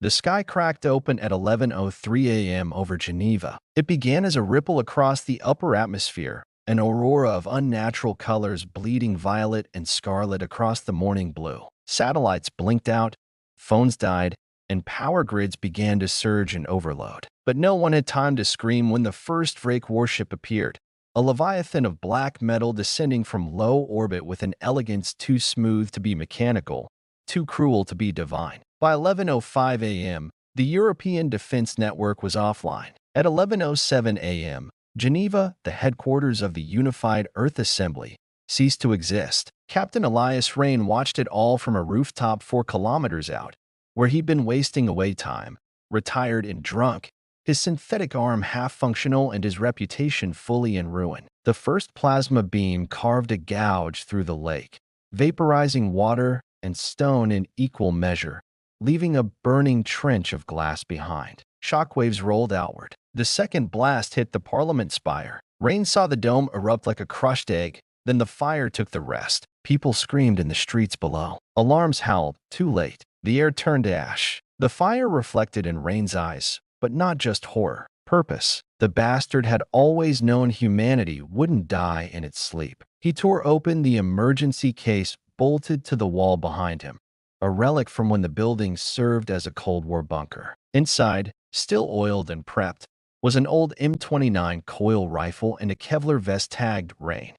The sky cracked open at 11:03 a.m. over Geneva. It began as a ripple across the upper atmosphere, an aurora of unnatural colors bleeding violet and scarlet across the morning blue. Satellites blinked out, phones died, and power grids began to surge in overload. But no one had time to scream when the first Drake warship appeared, a leviathan of black metal descending from low orbit with an elegance too smooth to be mechanical, too cruel to be divine. By 11:05 a.m., the European Defense Network was offline. At 11:07 a.m., Geneva, the headquarters of the Unified Earth Assembly, ceased to exist. Captain Elias Rain watched it all from a rooftop 4 kilometers out, where he'd been wasting away time, retired and drunk, his synthetic arm half-functional and his reputation fully in ruin. The first plasma beam carved a gouge through the lake, vaporizing water and stone in equal measure, leaving a burning trench of glass behind. Shockwaves rolled outward. The second blast hit the Parliament spire. Rain saw the dome erupt like a crushed egg, then the fire took the rest. People screamed in the streets below. Alarms howled, too late. The air turned to ash. The fire reflected in Rain's eyes, but not just horror. Purpose. The bastard had always known humanity wouldn't die in its sleep. He tore open the emergency case bolted to the wall behind him, a relic from when the building served as a Cold War bunker. Inside, still oiled and prepped, was an old M29 coil rifle and a Kevlar vest tagged Rain.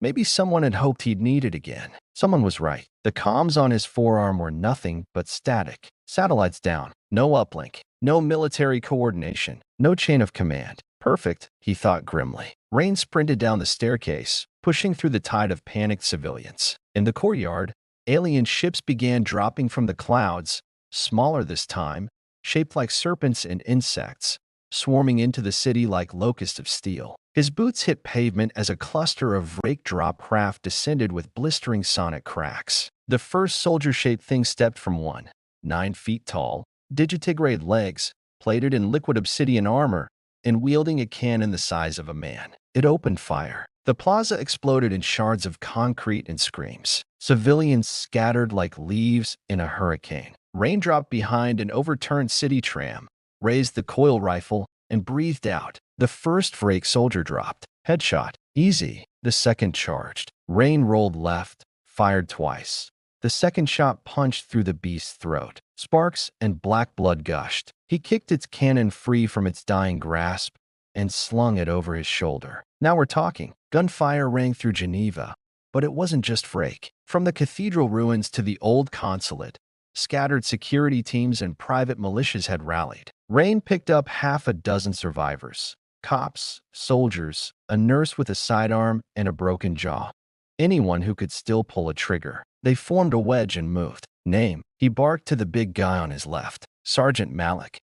Maybe someone had hoped he'd need it again. Someone was right. The comms on his forearm were nothing but static. Satellites down. No uplink. No military coordination. No chain of command. Perfect, he thought grimly. Rain sprinted down the staircase, pushing through the tide of panicked civilians. In the courtyard, alien ships began dropping from the clouds, smaller this time, shaped like serpents and insects, swarming into the city like locusts of steel. His boots hit pavement as a cluster of rake-drop craft descended with blistering sonic cracks. The first soldier-shaped thing stepped from one, 9 feet tall, digitigrade legs, plated in liquid obsidian armor, and wielding a cannon the size of a man. It opened fire. The plaza exploded in shards of concrete and screams. Civilians scattered like leaves in a hurricane. Rain dropped behind an overturned city tram, raised the coil rifle, and breathed out. The first Vrake soldier dropped. Headshot. Easy. The second charged. Rain rolled left, fired twice. The second shot punched through the beast's throat. Sparks and black blood gushed. He kicked its cannon free from its dying grasp and slung it over his shoulder. Now we're talking. Gunfire rang through Geneva, but it wasn't just Vrake. From the cathedral ruins to the old consulate, scattered security teams and private militias had rallied. Rain picked up half a dozen survivors. Cops, soldiers, a nurse with a sidearm and a broken jaw. Anyone who could still pull a trigger. They formed a wedge and moved. Name. He barked to the big guy on his left. Sergeant Malik.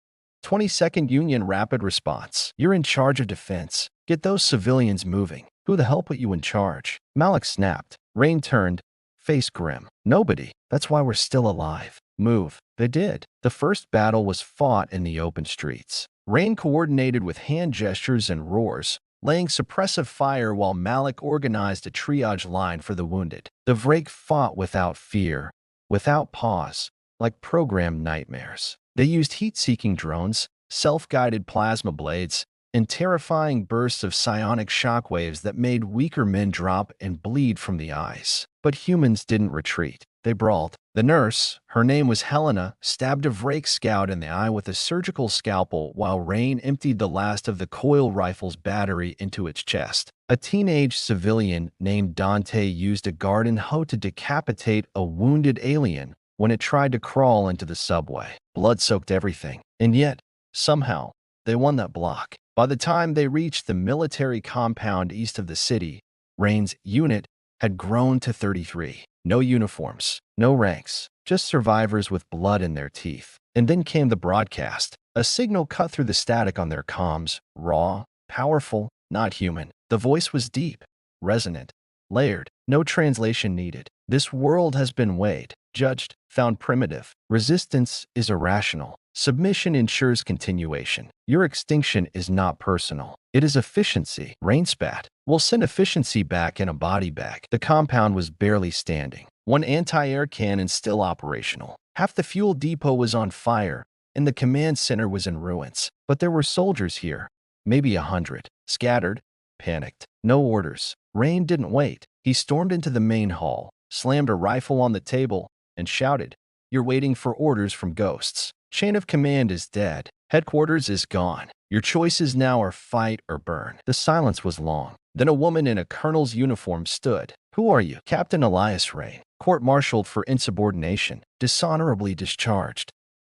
22nd Union Rapid Response. You're in charge of defense. Get those civilians moving. Who the hell put you in charge? Malik snapped. Rain turned, face grim. Nobody. That's why we're still alive. Move. They did. The first battle was fought in the open streets. Rain coordinated with hand gestures and roars, laying suppressive fire while Malik organized a triage line for the wounded. The Vrake fought without fear, without pause, like programmed nightmares. They used heat-seeking drones, self-guided plasma blades, and terrifying bursts of psionic shockwaves that made weaker men drop and bleed from the eyes. But humans didn't retreat. They brawled. The nurse, her name was Helena, stabbed a Vrake scout in the eye with a surgical scalpel while Rain emptied the last of the coil rifle's battery into its chest. A teenage civilian named Dante used a garden hoe to decapitate a wounded alien when it tried to crawl into the subway. Blood soaked everything. And yet, somehow, they won that block. By the time they reached the military compound east of the city, Rain's unit had grown to 33. No uniforms, no ranks, just survivors with blood in their teeth. And then came the broadcast. A signal cut through the static on their comms, raw, powerful, not human. The voice was deep, resonant, layered, no translation needed. This world has been weighed, judged, found primitive. Resistance is irrational. Submission ensures continuation. Your extinction is not personal. It is efficiency. Rain spat. We'll send efficiency back in a body bag. The compound was barely standing. One anti-air cannon still operational. Half the fuel depot was on fire, and the command center was in ruins. But there were soldiers here, maybe 100, scattered, panicked. No orders. Rain didn't wait. He stormed into the main hall, slammed a rifle on the table, and shouted, "You're waiting for orders from ghosts. Chain of command is dead. Headquarters is gone. Your choices now are fight or burn." The silence was long. Then a woman in a colonel's uniform stood. "Who are you?" "Captain Elias Rain, court-martialed for insubordination, dishonorably discharged."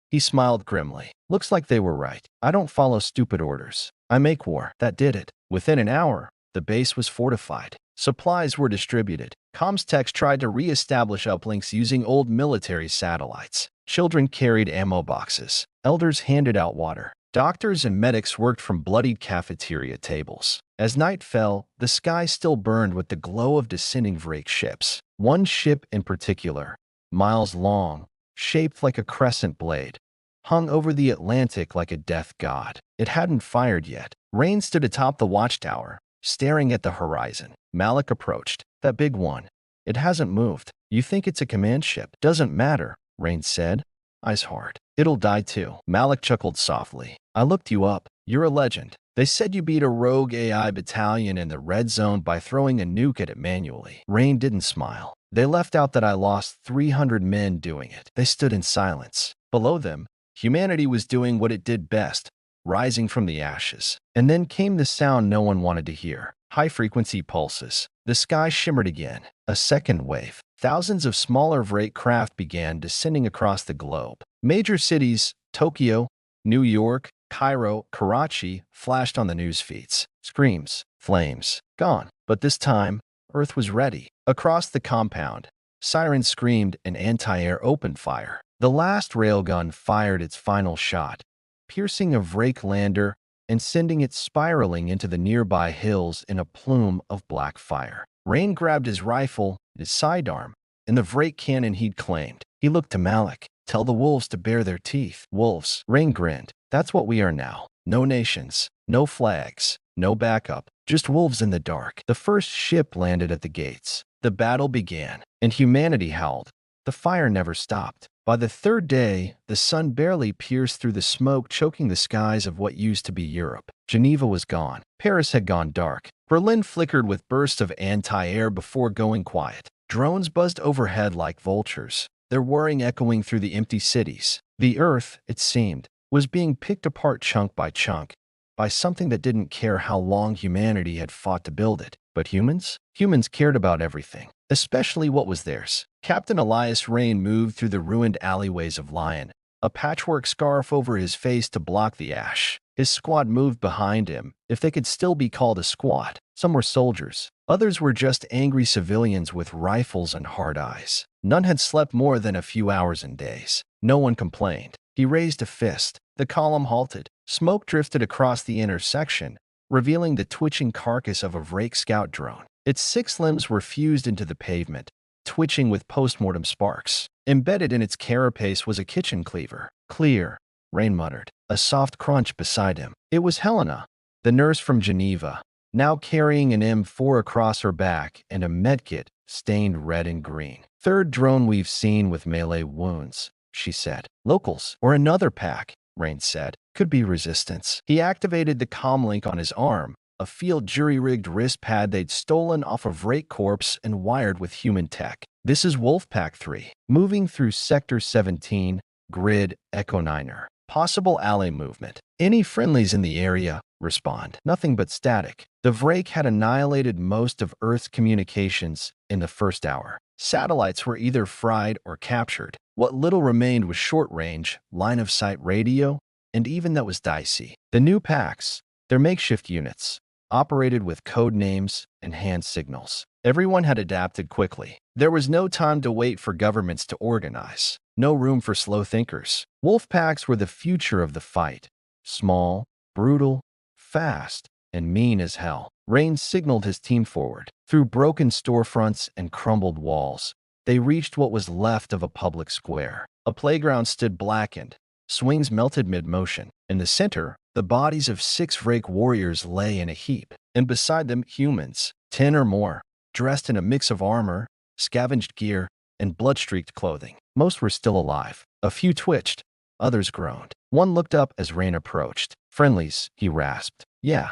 He smiled grimly. "Looks like they were right. I don't follow stupid orders. I make war." That did it. Within an hour, the base was fortified. Supplies were distributed. Comms techs tried to re-establish uplinks using old military satellites. Children carried ammo boxes. Elders handed out water. Doctors and medics worked from bloodied cafeteria tables. As night fell, the sky still burned with the glow of descending Vrake ships. One ship in particular, miles long, shaped like a crescent blade, hung over the Atlantic like a death god. It hadn't fired yet. Rain stood atop the watchtower, staring at the horizon. Malik approached. "That big one. It hasn't moved. You think it's a command ship?" "Doesn't matter," Rain said, eyes hard. "It'll die too." Malik chuckled softly. "I looked you up. You're a legend. They said you beat a rogue AI battalion in the red zone by throwing a nuke at it manually." Rain didn't smile. "They left out that I lost 300 men doing it." They stood in silence. Below them, humanity was doing what it did best, rising from the ashes. And then came the sound no one wanted to hear. High-frequency pulses. The sky shimmered again. A second wave. Thousands of smaller Vrake craft began descending across the globe. Major cities, Tokyo, New York, Cairo, Karachi, flashed on the news feeds. Screams, flames, gone. But this time, Earth was ready. Across the compound, sirens screamed and anti-air opened fire. The last railgun fired its final shot, piercing a Vrake lander and sending it spiraling into the nearby hills in a plume of black fire. Rain grabbed his rifle, his sidearm, and the Vrake cannon he'd claimed. He looked to Malik. "Tell the wolves to bare their teeth." "Wolves." Rain grinned. "That's what we are now. No nations, no flags, no backup, just wolves in the dark." The first ship landed at the gates. The battle began, and humanity howled. The fire never stopped. By the third day, the sun barely pierced through the smoke choking the skies of what used to be Europe. Geneva was gone. Paris had gone dark. Berlin flickered with bursts of anti-air before going quiet. Drones buzzed overhead like vultures, their whirring echoing through the empty cities. The Earth, it seemed, was being picked apart chunk by chunk, by something that didn't care how long humanity had fought to build it. But humans? Humans cared about everything, especially what was theirs. Captain Elias Rain moved through the ruined alleyways of Lion, a patchwork scarf over his face to block the ash. His squad moved behind him, if they could still be called a squad. Some were soldiers. Others were just angry civilians with rifles and hard eyes. None had slept more than a few hours and days. No one complained. He raised a fist. The column halted. Smoke drifted across the intersection, revealing the twitching carcass of a Vrake scout drone. Its 6 limbs were fused into the pavement, twitching with postmortem sparks. Embedded in its carapace was a kitchen cleaver. "Clear," Rain muttered. A soft crunch beside him. It was Helena, the nurse from Geneva, now carrying an M4 across her back and a medkit stained red and green. "Third drone we've seen with melee wounds," she said. "Locals, or another pack," Rain said. "Could be resistance." He activated the comlink on his arm, a field jury-rigged wrist pad they'd stolen off of Vrake Corpse and wired with human tech. "This is Wolfpack 3, moving through Sector 17, Grid Echo 9er. Possible ally movement. Any friendlies in the area? Respond." Nothing but static. The Vrake had annihilated most of Earth's communications in the first hour. Satellites were either fried or captured. What little remained was short-range, line-of-sight radio, and even that was dicey. The new packs, their makeshift units, operated with code names and hand signals. Everyone had adapted quickly. There was no time to wait for governments to organize. No room for slow thinkers. Wolf packs were the future of the fight. Small, brutal, fast, and mean as hell. Rain signaled his team forward. Through broken storefronts and crumbled walls, they reached what was left of a public square. A playground stood blackened. Swings melted mid-motion. In the center, the bodies of 6 Vrake warriors lay in a heap, and beside them humans, 10 or more, dressed in a mix of armor, scavenged gear, and blood-streaked clothing. Most were still alive. A few twitched, Others groaned. One looked up as Rain approached. Friendlies, he rasped. Yeah,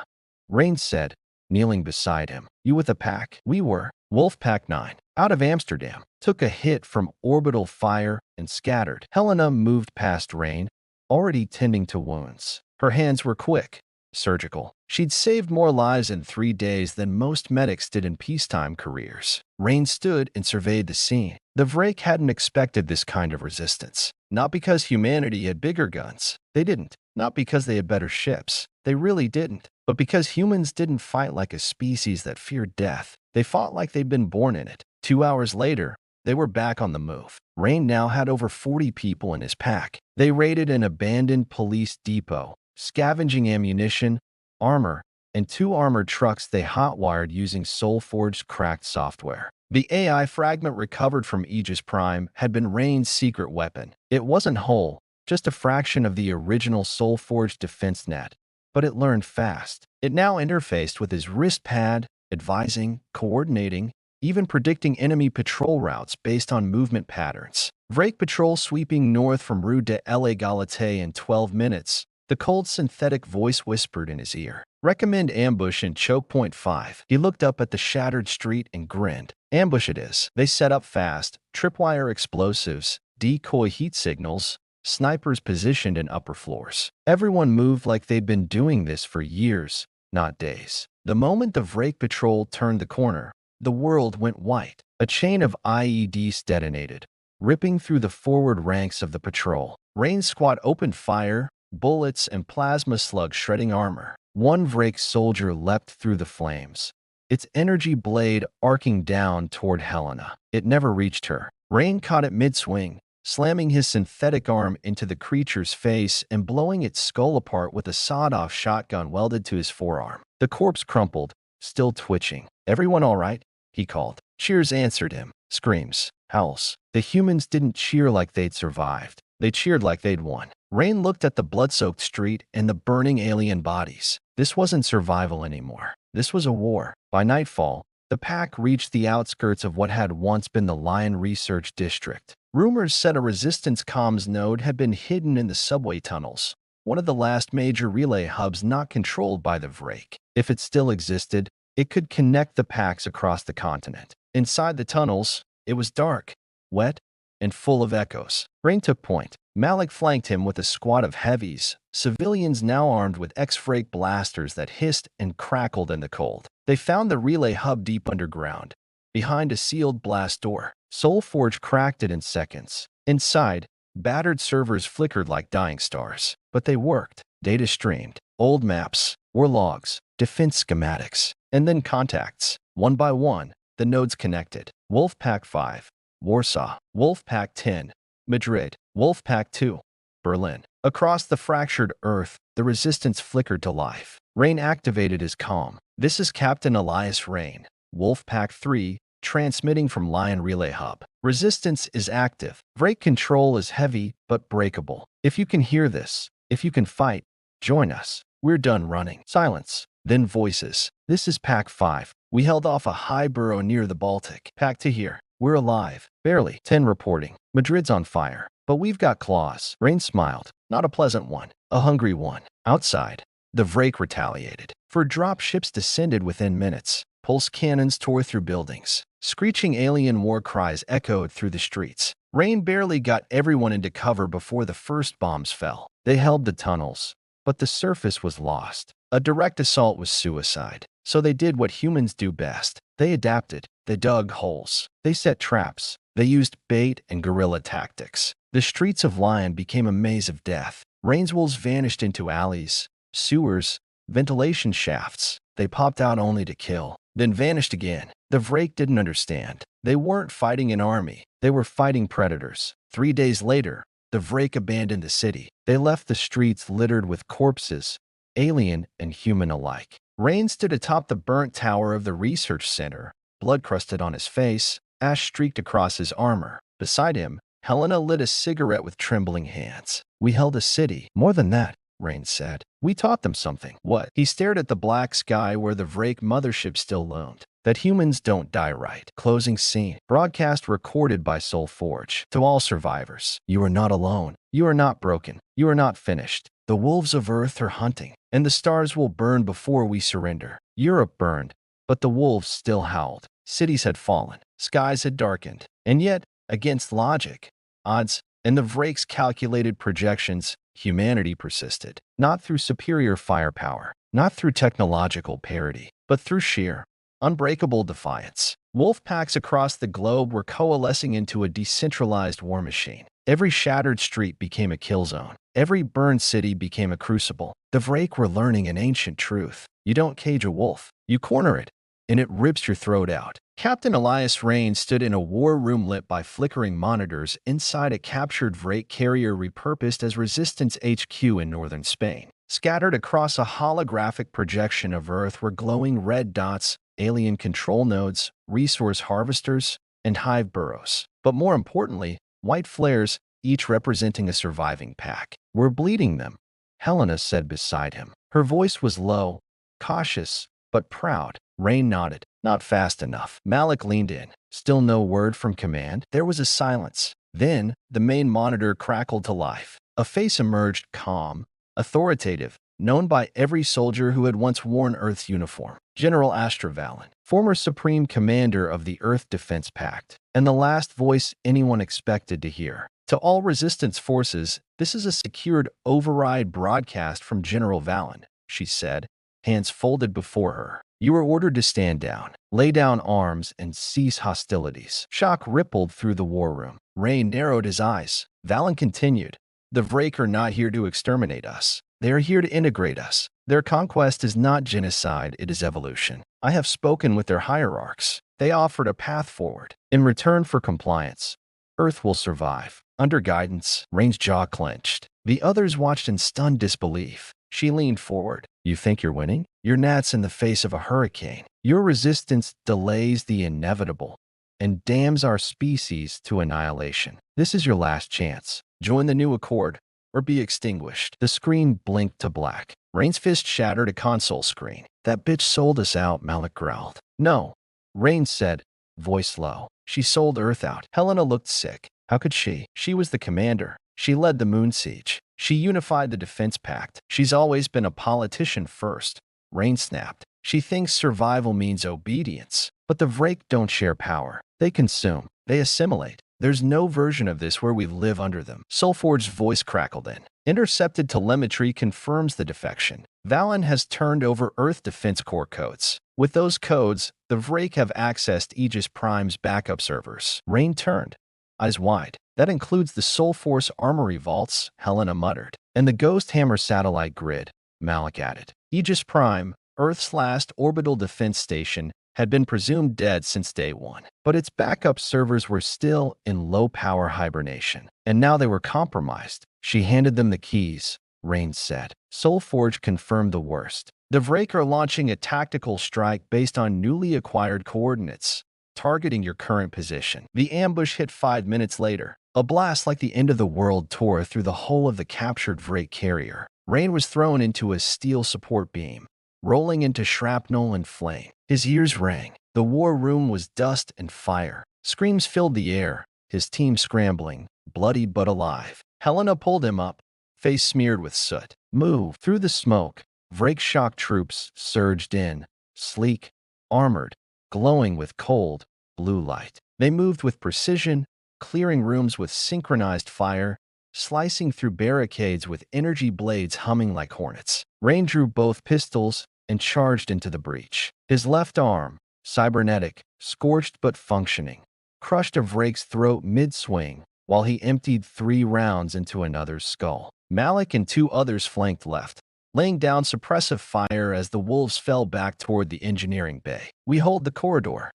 Rain said, kneeling beside him. You with a pack? We were. Wolf Pack 9, out of Amsterdam, took a hit from orbital fire and scattered. Helena moved past Rain, already tending to wounds. Her hands were quick, surgical. She'd saved more lives in 3 days than most medics did in peacetime careers. Rain stood and surveyed the scene. The Vrake hadn't expected this kind of resistance. Not because humanity had bigger guns. They didn't. Not because they had better ships. They really didn't. But because humans didn't fight like a species that feared death. They fought like they'd been born in it. 2 hours later, they were back on the move. Rain now had over 40 people in his pack. They raided an abandoned police depot, scavenging ammunition, armor, and 2 armored trucks they hotwired using soul-forged cracked software. The AI fragment recovered from Aegis Prime had been Rain's secret weapon. It wasn't whole, just a fraction of the original soul-forged defense net, but it learned fast. It now interfaced with his wrist pad, advising, coordinating, even predicting enemy patrol routes based on movement patterns. Vrake patrol sweeping north from Rue de l'Égalité in 12 minutes. The cold synthetic voice whispered in his ear. Recommend ambush in choke point 5. He looked up at the shattered street and grinned. Ambush it is. They set up fast, tripwire explosives, decoy heat signals, snipers positioned in upper floors. Everyone moved like they'd been doing this for years, not days. The moment the Vrake patrol turned the corner, the world went white. A chain of IEDs detonated, ripping through the forward ranks of the patrol. Rain squad opened fire, bullets and plasma slugs shredding armor. One Vrake soldier leapt through the flames, its energy blade arcing down toward Helena. It never reached her. Rain caught it mid-swing, slamming his synthetic arm into the creature's face and blowing its skull apart with a sawed-off shotgun welded to his forearm. The corpse crumpled, still twitching. Everyone all right? He called. Cheers answered him. Screams. Howls. The humans didn't cheer like they'd survived. They cheered like they'd won. Rain looked at the blood-soaked street and the burning alien bodies. This wasn't survival anymore. This was a war. By nightfall, the pack reached the outskirts of what had once been the Lion Research District. Rumors said a resistance comms node had been hidden in the subway tunnels, one of the last major relay hubs not controlled by the Vrake. If it still existed, it could connect the packs across the continent. Inside the tunnels, it was dark, wet, and full of echoes. Rain took point. Malik flanked him with a squad of heavies, civilians now armed with X-Vrake blasters that hissed and crackled in the cold. They found the relay hub deep underground, behind a sealed blast door. Soulforge cracked it in seconds. Inside, battered servers flickered like dying stars. But they worked. Data streamed. Old maps, war logs, defense schematics, and then contacts. One by one, the nodes connected. Wolfpack 5, Warsaw. Wolfpack 10, Madrid. Wolfpack 2, Berlin. Across the fractured earth, the resistance flickered to life. Rain activated his comm. This is Captain Elias Rain. Wolfpack 3, transmitting from Lion Relay Hub. Resistance is active. Vrake control is heavy, but breakable. If you can hear this, if you can fight, join us. We're done running. Silence. Then voices. This is Pack 5. We held off a high burrow near the Baltic. Pack to here. We're alive. Barely. 10 reporting. Madrid's on fire. But we've got claws. Rain smiled. Not a pleasant one. A hungry one. Outside, the Vrake retaliated. For drop ships descended within minutes. Pulse cannons tore through buildings. Screeching alien war cries echoed through the streets. Rain barely got everyone into cover before the first bombs fell. They held the tunnels, but the surface was lost. A direct assault was suicide. So they did what humans do best. They adapted. They dug holes. They set traps. They used bait and guerrilla tactics. The streets of Lion became a maze of death. Rain's wolves vanished into alleys, sewers, ventilation shafts. They popped out only to kill, then vanished again. The Vrake didn't understand. They weren't fighting an army. They were fighting predators. 3 days later, the Vrake abandoned the city. They left the streets littered with corpses, alien and human alike. Rain stood atop the burnt tower of the research center, blood crusted on his face, ash streaked across his armor. Beside him, Helena lit a cigarette with trembling hands. We held a city. More than that, Rain said. We taught them something. What? He stared at the black sky where the Vrake mothership still loomed. That humans don't die right. Closing scene. Broadcast recorded by Soulforge. To all survivors. You are not alone. You are not broken. You are not finished. The wolves of Earth are hunting, and the stars will burn before we surrender. Europe burned, but the wolves still howled. Cities had fallen. Skies had darkened. And yet, against logic, odds, and the Vrake's calculated projections, humanity persisted. Not through superior firepower, not through technological parity, but through sheer, unbreakable defiance. Wolf packs across the globe were coalescing into a decentralized war machine. Every shattered street became a kill zone. Every burned city became a crucible. The Vrake were learning an ancient truth. You don't cage a wolf. You corner it, and it rips your throat out. Captain Elias Rain stood in a war room lit by flickering monitors inside a captured Vrake carrier repurposed as Resistance HQ in northern Spain. Scattered across a holographic projection of Earth were glowing red dots, alien control nodes, resource harvesters, and hive burrows. But more importantly, white flares, each representing a surviving pack. "We're bleeding them," Helena said beside him. Her voice was low, cautious, but proud. Rain nodded. "Not fast enough." Malik leaned in. Still no word from command. There was a silence. Then, the main monitor crackled to life. A face emerged, calm, authoritative, known by every soldier who had once worn Earth's uniform. General Astrovalin, former Supreme Commander of the Earth Defense Pact, and the last voice anyone expected to hear. "To all resistance forces, this is a secured override broadcast from General Valen," she said, hands folded before her. "You are ordered to stand down, lay down arms, and cease hostilities." Shock rippled through the war room. Rain narrowed his eyes. Valen continued, "The Vrake are not here to exterminate us. They are here to integrate us. Their conquest is not genocide, it is evolution. I have spoken with their hierarchs. They offered a path forward. In return for compliance, Earth will survive. Under guidance." Rain's jaw clenched. The others watched in stunned disbelief. She leaned forward. "You think you're winning? You're gnats in the face of a hurricane. Your resistance delays the inevitable and damns our species to annihilation. This is your last chance. Join the new accord or be extinguished." The screen blinked to black. Rain's fist shattered a console screen. "That bitch sold us out," Malik growled. "No," Rain said, voice low. "She sold Earth out." Helena looked sick. How could she? She was the commander. She led the moon siege. She unified the defense pact. She's always been a politician first. Rain snapped. "She thinks survival means obedience. But the Vrake don't share power. They consume. They assimilate. There's no version of this where we live under them." Soulforge's voice crackled in. "Intercepted telemetry confirms the defection. Valen has turned over Earth Defense Corps codes. With those codes, the Vrake have accessed Aegis Prime's backup servers." Rain turned, eyes wide. "That includes the Soul Force armory vaults," Helena muttered. "And the Ghost Hammer satellite grid," Malik added. Aegis Prime, Earth's last orbital defense station, had been presumed dead since day one. But its backup servers were still in low-power hibernation. And now they were compromised. She handed them the keys, Rain said. Soulforge confirmed the worst. "The Vrake are launching a tactical strike based on newly acquired coordinates, targeting your current position." The ambush hit 5 minutes later. A blast like the end of the world tore through the hull of the captured Vrake carrier. Rain was thrown into a steel support beam, rolling into shrapnel and flame. His ears rang. The war room was dust and fire. Screams filled the air, his team scrambling, bloodied but alive. Helena pulled him up, face smeared with soot. "Move." Through the smoke, Vrake shock troops surged in, sleek, armored, glowing with cold, blue light. They moved with precision, clearing rooms with synchronized fire, slicing through barricades with energy blades humming like hornets. Rain drew both pistols and charged into the breach. His left arm, cybernetic, scorched but functioning, crushed a Vrake's throat mid-swing while he emptied 3 rounds into another's skull. Malik and 2 others flanked left, laying down suppressive fire as the wolves fell back toward the engineering bay. "We hold the corridor,"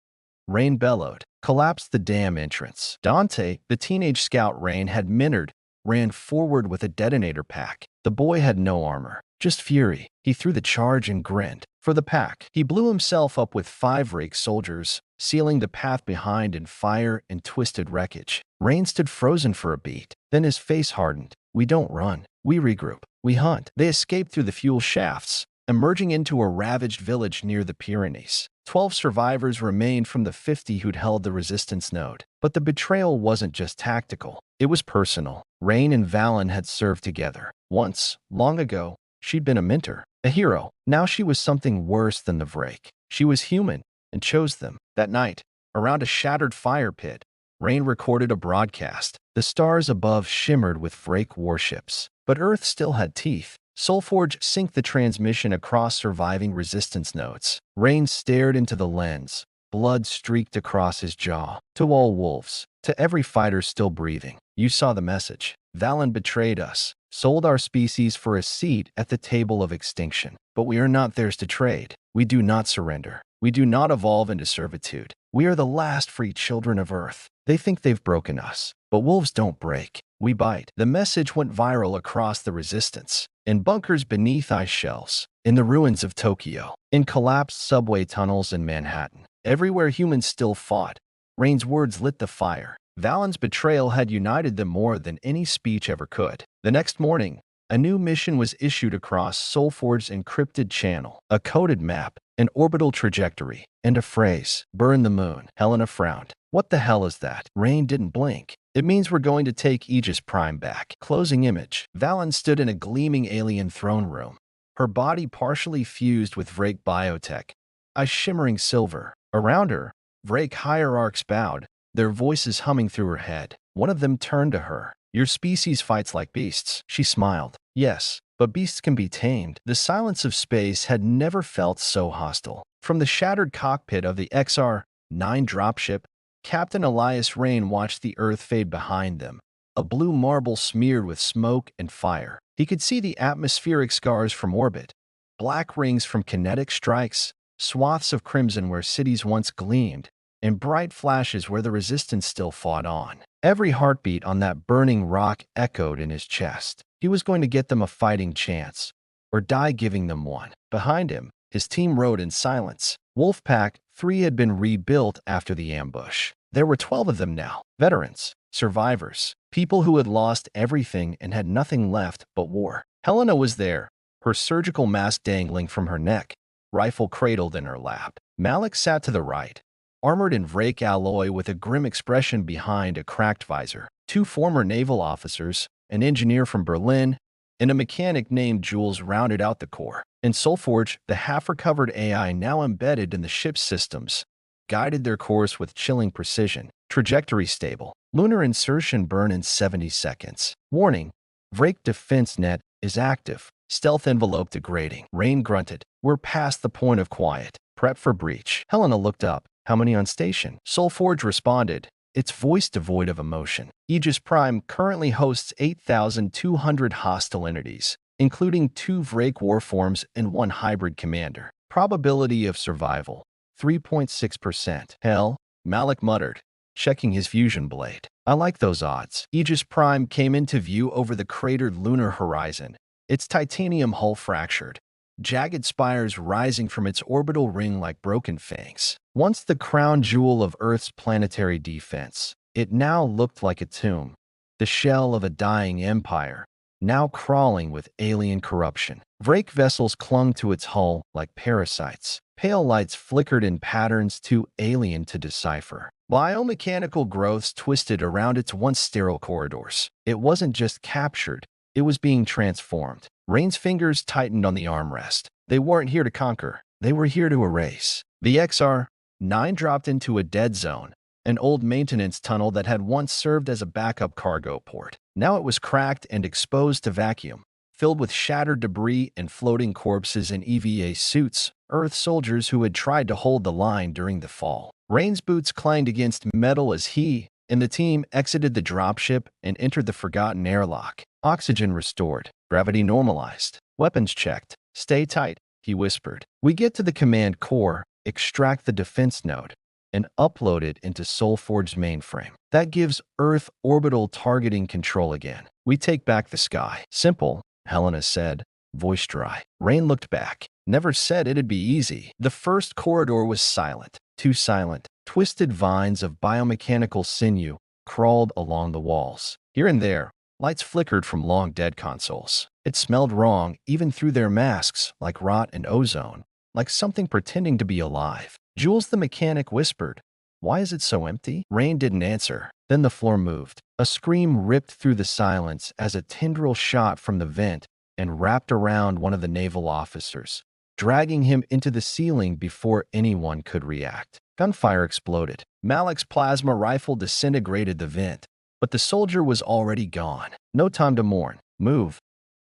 Rain bellowed. "Collapsed the dam entrance." Dante, the teenage scout Rain had mentored, ran forward with a detonator pack. The boy had no armor, just fury. He threw the charge and grinned. For the pack, he blew himself up with 5 Rake soldiers, sealing the path behind in fire and twisted wreckage. Rain stood frozen for a beat. Then his face hardened. "We don't run. We regroup. We hunt." They escaped through the fuel shafts, emerging into a ravaged village near the Pyrenees. 12 survivors remained from the 50 who'd held the resistance node. But the betrayal wasn't just tactical. It was personal. Rain and Valen had served together. Once, long ago, she'd been a mentor, a hero. Now she was something worse than the Vrake. She was human and chose them. That night, around a shattered fire pit, Rain recorded a broadcast. The stars above shimmered with Vrake warships. But Earth still had teeth. Soulforge synced the transmission across surviving resistance nodes. Rain stared into the lens. Blood streaked across his jaw. To all wolves, to every fighter still breathing. You saw the message. Valen betrayed us, sold our species for a seat at the table of extinction. But we are not theirs to trade. We do not surrender. We do not evolve into servitude. We are the last free children of Earth. They think they've broken us, but wolves don't break. We bite. The message went viral across the resistance. In bunkers beneath ice shelves, in the ruins of Tokyo, in collapsed subway tunnels in Manhattan. Everywhere humans still fought, Rain's words lit the fire. Valen's betrayal had united them more than any speech ever could. The next morning, a new mission was issued across Soulforge's encrypted channel, a coded map, an orbital trajectory, and a phrase, "Burn the moon." Helena frowned. What the hell is that? Rain didn't blink. It means we're going to take Aegis Prime back. Closing image. Valen stood in a gleaming alien throne room, her body partially fused with Vrake biotech, a shimmering silver. Around her, Vrake hierarchs bowed, their voices humming through her head. One of them turned to her. "Your species fights like beasts." She smiled. "Yes, but beasts can be tamed." The silence of space had never felt so hostile. From the shattered cockpit of the XR-9 dropship, Captain Elias Rain watched the Earth fade behind them, a blue marble smeared with smoke and fire. He could see the atmospheric scars from orbit, black rings from kinetic strikes, swaths of crimson where cities once gleamed, and bright flashes where the resistance still fought on. Every heartbeat on that burning rock echoed in his chest. He was going to get them a fighting chance, or die giving them one. Behind him, his team rode in silence. Wolfpack 3 had been rebuilt after the ambush. There were 12 of them now, veterans, survivors, people who had lost everything and had nothing left but war. Helena was there, her surgical mask dangling from her neck, rifle cradled in her lap. Malik sat to the right, armored in Vrake alloy with a grim expression behind a cracked visor. 2 former naval officers, an engineer from Berlin, and a mechanic named Jules rounded out the core. In Soulforge, the half-recovered AI now embedded in the ship's systems guided their course with chilling precision. Trajectory stable. Lunar insertion burn in 70 seconds. Warning, Vrake defense net is active. Stealth envelope degrading. Rain grunted. We're past the point of quiet. Prep for breach. Helena looked up. How many on station? Soulforge responded, its voice devoid of emotion. Aegis Prime currently hosts 8,200 hostile entities, including 2 Vrake warforms and 1 hybrid commander. Probability of survival, 3.6%. Hell, Malik muttered, checking his fusion blade. I like those odds. Aegis Prime came into view over the cratered lunar horizon, its titanium hull fractured, jagged spires rising from its orbital ring like broken fangs. Once the crown jewel of Earth's planetary defense, it now looked like a tomb, the shell of a dying empire, now crawling with alien corruption. Vrake vessels clung to its hull like parasites. Pale lights flickered in patterns too alien to decipher. Biomechanical growths twisted around its once sterile corridors. It wasn't just captured, it was being transformed. Rain's fingers tightened on the armrest. They weren't here to conquer. They were here to erase. The XR-9 dropped into a dead zone, an old maintenance tunnel that had once served as a backup cargo port. Now it was cracked and exposed to vacuum, filled with shattered debris and floating corpses in EVA suits, Earth soldiers who had tried to hold the line during the fall. Rain's boots clanged against metal as he and the team exited the dropship and entered the forgotten airlock. Oxygen restored. Gravity normalized. Weapons checked. Stay tight, he whispered. We get to the command core, extract the defense node, and upload it into Soulforge's mainframe. That gives Earth orbital targeting control again. We take back the sky. Simple, Helena said, voice dry. Rain looked back. Never said it'd be easy. The first corridor was silent. Too silent. Twisted vines of biomechanical sinew crawled along the walls. Here and there, lights flickered from long-dead consoles. It smelled wrong, even through their masks, like rot and ozone, like something pretending to be alive. Jules the mechanic whispered, "Why is it so empty?" Rain didn't answer. Then the floor moved. A scream ripped through the silence as a tendril shot from the vent and wrapped around one of the naval officers, dragging him into the ceiling before anyone could react. Gunfire exploded. Malik's plasma rifle disintegrated the vent, but the soldier was already gone. No time to mourn. Move.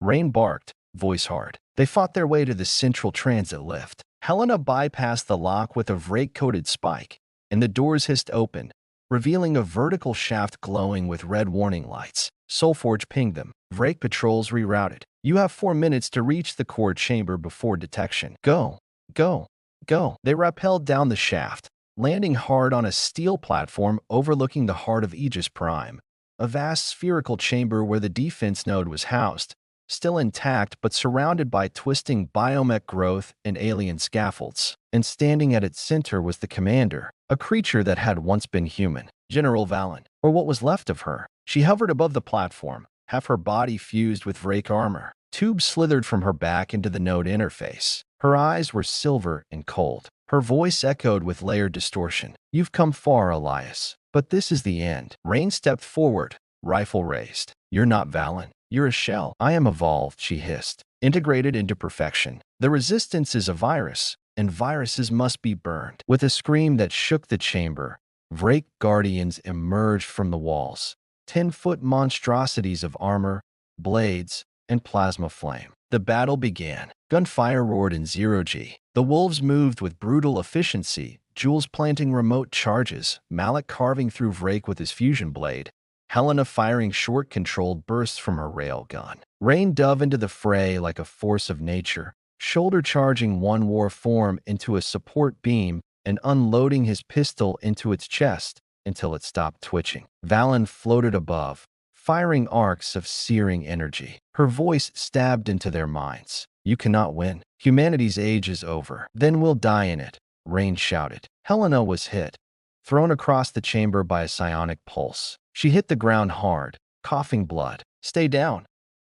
Rain barked, voice hard. They fought their way to the central transit lift. Helena bypassed the lock with a Vrake-coated spike, and the doors hissed open, revealing a vertical shaft glowing with red warning lights. Soulforge pinged them. Vrake patrols rerouted. You have 4 minutes to reach the core chamber before detection. Go, go, go. They rappelled down the shaft, landing hard on a steel platform overlooking the heart of Aegis Prime, a vast spherical chamber where the defense node was housed, still intact but surrounded by twisting biomech growth and alien scaffolds. And standing at its center was the commander, a creature that had once been human, General Valen, or what was left of her. She hovered above the platform, half her body fused with Vrake armor. Tubes slithered from her back into the node interface. Her eyes were silver and cold. Her voice echoed with layered distortion. You've come far, Elias, but this is the end. Rain stepped forward, rifle raised. You're not Valen. You're a shell. I am evolved, she hissed, integrated into perfection. The resistance is a virus, and viruses must be burned. With a scream that shook the chamber, Vrake guardians emerged from the walls, 10-foot monstrosities of armor, blades, and plasma flame. The battle began. Gunfire roared in zero-G. The wolves moved with brutal efficiency, Jules planting remote charges, Malik carving through Vrake with his fusion blade, Helena firing short-controlled bursts from her railgun. Rain dove into the fray like a force of nature, shoulder-charging one war form into a support beam and unloading his pistol into its chest until it stopped twitching. Valen floated above, firing arcs of searing energy. Her voice stabbed into their minds. You cannot win. Humanity's age is over. Then we'll die in it, Rain shouted. Helena was hit, thrown across the chamber by a psionic pulse. She hit the ground hard, coughing blood. Stay down,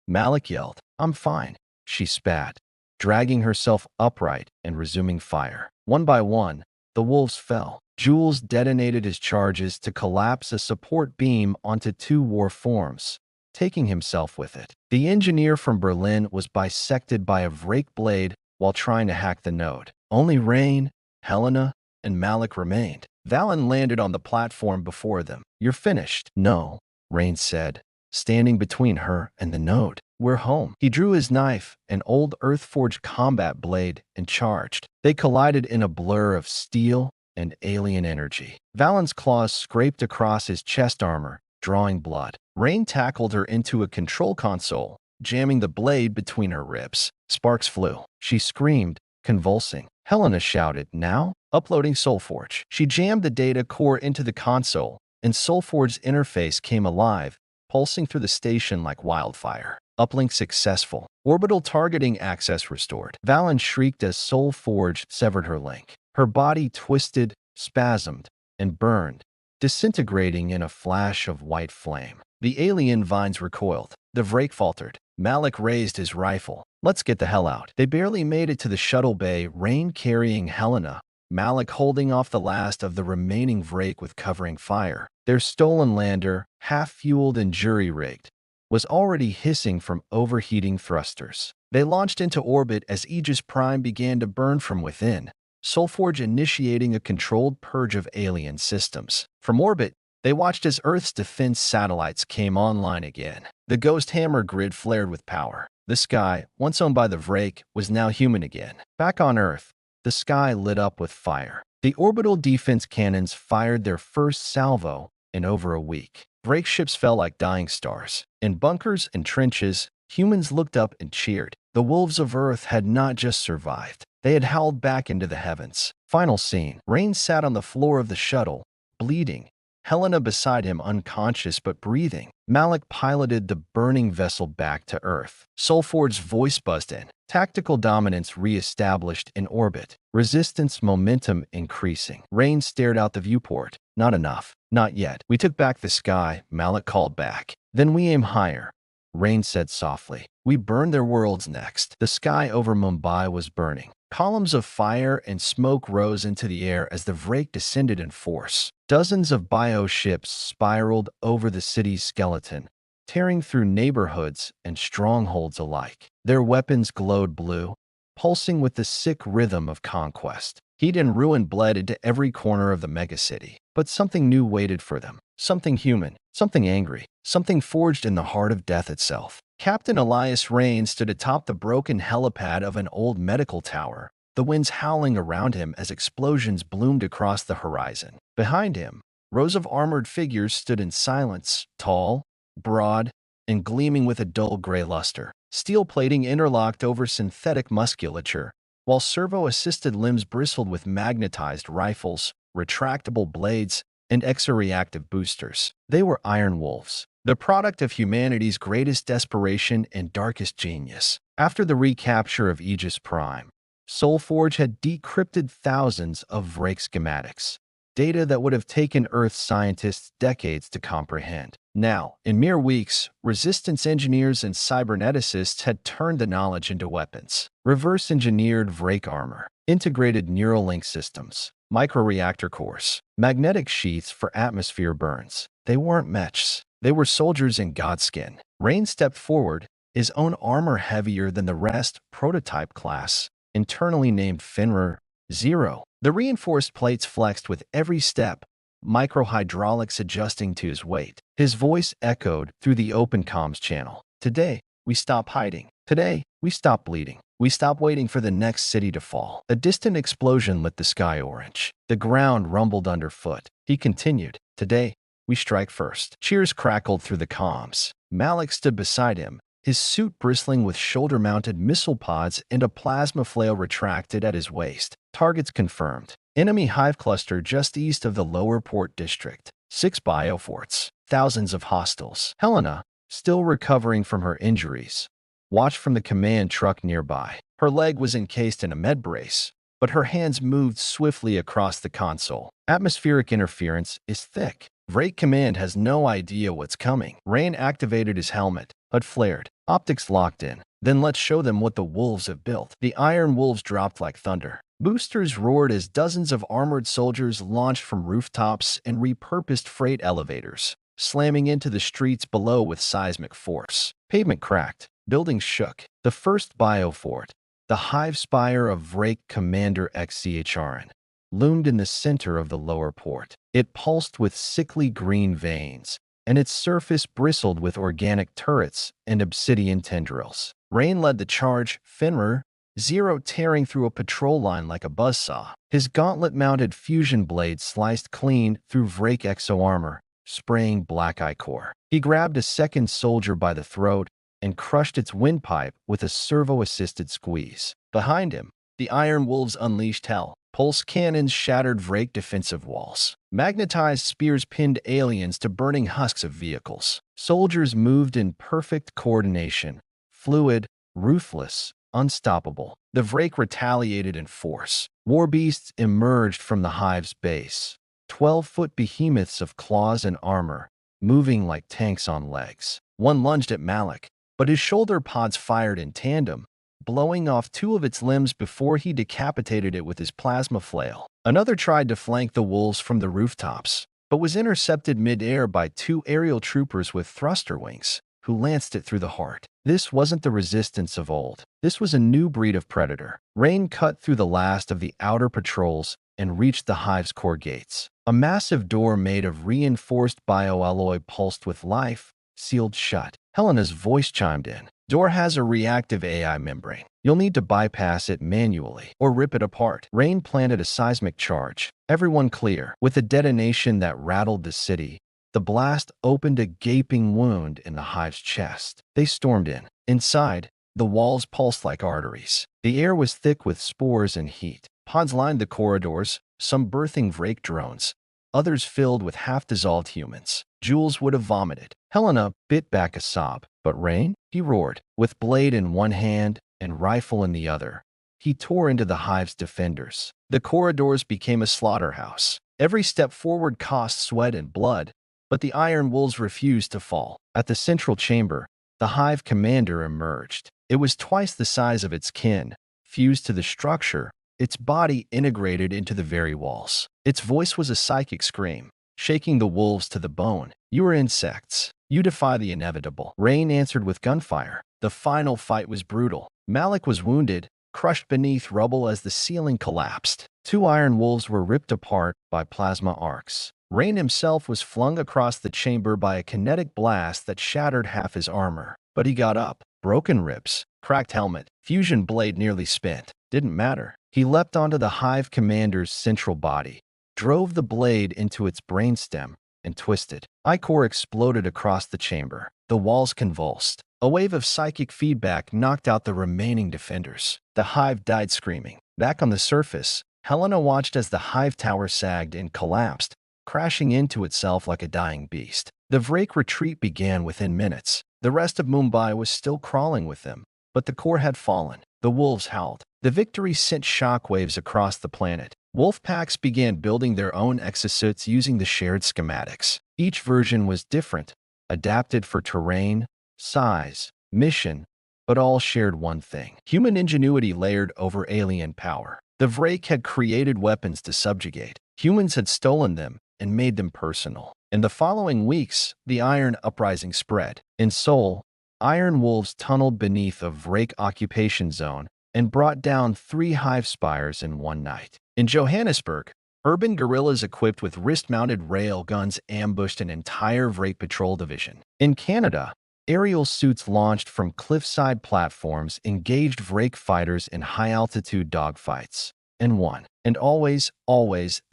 Malik yelled. I'm fine, she spat, dragging herself upright and resuming fire. One by one, the wolves fell. Jules detonated his charges to collapse a support beam onto 2 war forms, taking himself with it. The engineer from Berlin was bisected by a Vrake blade while trying to hack the node. Only Rain, Helena, and Malik remained. Valen landed on the platform before them. You're finished. No, Rain said, standing between her and the node. We're home. He drew his knife, an old Earthforged combat blade, and charged. They collided in a blur of steel and alien energy. Valen's claws scraped across his chest armor, drawing blood. Rain tackled her into a control console, jamming the blade between her ribs. Sparks flew. She screamed, convulsing. Helena shouted, now? Uploading Soulforge. She jammed the data core into the console, and Soulforge's interface came alive, pulsing through the station like wildfire. Uplink successful. Orbital targeting access restored. Valen shrieked as Soulforge severed her link. Her body twisted, spasmed, and burned, disintegrating in a flash of white flame. The alien vines recoiled. The Vrake faltered. Malik raised his rifle. Let's get the hell out. They barely made it to the shuttle bay, Rain carrying Helena, Malik holding off the last of the remaining Vrake with covering fire. Their stolen lander, half-fueled and jury-rigged, was already hissing from overheating thrusters. They launched into orbit as Aegis Prime began to burn from within, Soulforge initiating a controlled purge of alien systems. From orbit, they watched as Earth's defense satellites came online again. The Ghost Hammer grid flared with power. The sky, once owned by the Vrake, was now human again. Back on Earth, the sky lit up with fire. The orbital defense cannons fired their first salvo in over a week. Vrake ships fell like dying stars. In bunkers and trenches, humans looked up and cheered. The wolves of Earth had not just survived. They had howled back into the heavens. Final scene. Rain sat on the floor of the shuttle, bleeding. Helena beside him unconscious but breathing. Malik piloted the burning vessel back to Earth. Soulforge's voice buzzed in. Tactical dominance re-established in orbit. Resistance momentum increasing. Rain stared out the viewport. Not enough. Not yet. We took back the sky, Malik called back. Then we aim higher. Rain said softly. We burned their worlds next. The sky over Mumbai was burning. Columns of fire and smoke rose into the air as the Vrake descended in force. Dozens of bioships spiraled over the city's skeleton, tearing through neighborhoods and strongholds alike. Their weapons glowed blue, pulsing with the sick rhythm of conquest. Heat and ruin bled into every corner of the megacity. But something new waited for them. Something human, something angry, something forged in the heart of death itself. Captain Elias Rain stood atop the broken helipad of an old medical tower, the winds howling around him as explosions bloomed across the horizon. Behind him, rows of armored figures stood in silence, tall, broad, and gleaming with a dull gray luster. Steel plating interlocked over synthetic musculature, while servo-assisted limbs bristled with magnetized rifles, retractable blades, and exoreactive boosters. They were Iron Wolves, the product of humanity's greatest desperation and darkest genius. After the recapture of Aegis Prime, Soulforge had decrypted thousands of Vrake schematics, data that would have taken Earth scientists decades to comprehend. Now, in mere weeks, resistance engineers and cyberneticists had turned the knowledge into weapons. Reverse-engineered Vrake armor, integrated neural link systems, microreactor cores, magnetic sheaths for atmosphere burns. They weren't mechs. They were soldiers in godskin. Rain stepped forward, his own armor heavier than the rest, prototype class, internally named Finrer 0. The reinforced plates flexed with every step, microhydraulics adjusting to his weight. His voice echoed through the open comms channel. Today, we stop hiding. Today, we stop bleeding. We stop waiting for the next city to fall. A distant explosion lit the sky orange. The ground rumbled underfoot. He continued. Today, we strike first. Cheers crackled through the comms. Malik stood beside him, his suit bristling with shoulder-mounted missile pods and a plasma flail retracted at his waist. Targets confirmed. Enemy hive cluster just east of the lower port district. 6 bioforts. Thousands of hostiles. Helena, still recovering from her injuries, watched from the command truck nearby. Her leg was encased in a med brace, but her hands moved swiftly across the console. Atmospheric interference is thick. Vrake Command has no idea what's coming. Rain activated his helmet, HUD flared. Optics locked in. Then let's show them what the wolves have built. The Iron Wolves dropped like thunder. Boosters roared as dozens of armored soldiers launched from rooftops and repurposed freight elevators, slamming into the streets below with seismic force. Pavement cracked. Buildings shook. The first biofort, the hive spire of Vrake Commander XCHRN, loomed in the center of the lower port. It pulsed with sickly green veins, and its surface bristled with organic turrets and obsidian tendrils. Rain led the charge, Finrer 0 tearing through a patrol line like a buzzsaw. His gauntlet-mounted fusion blade sliced clean through Vrake exo armor, spraying black ichor. He grabbed a second soldier by the throat and crushed its windpipe with a servo-assisted squeeze. Behind him, the Iron Wolves unleashed hell. Pulse cannons shattered Vrake defensive walls. Magnetized spears pinned aliens to burning husks of vehicles. Soldiers moved in perfect coordination, fluid, ruthless, unstoppable. The Vrake retaliated in force. War beasts emerged from the hive's base, 12-foot behemoths of claws and armor, moving like tanks on legs. One lunged at Malik, but his shoulder pods fired in tandem, blowing off 2 of its limbs before he decapitated it with his plasma flail. Another tried to flank the wolves from the rooftops, but was intercepted mid-air by 2 aerial troopers with thruster wings, who lanced it through the heart. This wasn't the resistance of old. This was a new breed of predator. Rain cut through the last of the outer patrols and reached the hive's core gates. A massive door made of reinforced bioalloy pulsed with life, sealed shut. Helena's voice chimed in. Door has a reactive AI membrane. You'll need to bypass it manually or rip it apart. Rain planted a seismic charge. Everyone clear. With a detonation that rattled the city, the blast opened a gaping wound in the hive's chest. They stormed in. Inside, the walls pulsed like arteries. The air was thick with spores and heat. Pods lined the corridors, some birthing Vrake drones, others filled with half-dissolved humans. Jules would have vomited. Helena bit back a sob. But Rain? He roared. With blade in one hand and rifle in the other, he tore into the hive's defenders. The corridors became a slaughterhouse. Every step forward cost sweat and blood, but the Iron Wolves refused to fall. At the central chamber, the hive commander emerged. It was twice the size of its kin, fused to the structure, its body integrated into the very walls. Its voice was a psychic scream, shaking the wolves to the bone. "You are insects. You defy the inevitable." Rain answered with gunfire. The final fight was brutal. Malik was wounded, crushed beneath rubble as the ceiling collapsed. Two iron wolves were ripped apart by plasma arcs. Rain himself was flung across the chamber by a kinetic blast that shattered half his armor. But he got up. Broken ribs, cracked helmet, fusion blade nearly spent. Didn't matter. He leapt onto the hive commander's central body, drove the blade into its brainstem, and twisted. Ichor exploded across the chamber. The walls convulsed. A wave of psychic feedback knocked out the remaining defenders. The hive died screaming. Back on the surface, Helena watched as the hive tower sagged and collapsed, crashing into itself like a dying beast. The Vrake retreat began within minutes. The rest of Mumbai was still crawling with them, but the core had fallen. The wolves howled. The victory sent shockwaves across the planet. Wolf packs began building their own exosuits using the shared schematics. Each version was different, adapted for terrain, size, mission, but all shared one thing: human ingenuity layered over alien power. The Vrake had created weapons to subjugate. Humans had stolen them and made them personal. In the following weeks, the Iron Uprising spread. In Seoul, iron wolves tunneled beneath a Vrake occupation zone and brought down 3 hive spires in one night. In Johannesburg, urban guerrillas equipped with wrist-mounted rail guns ambushed an entire Vrake patrol division. In Canada, aerial suits launched from cliffside platforms engaged Vrake fighters in high-altitude dogfights, and won. And always,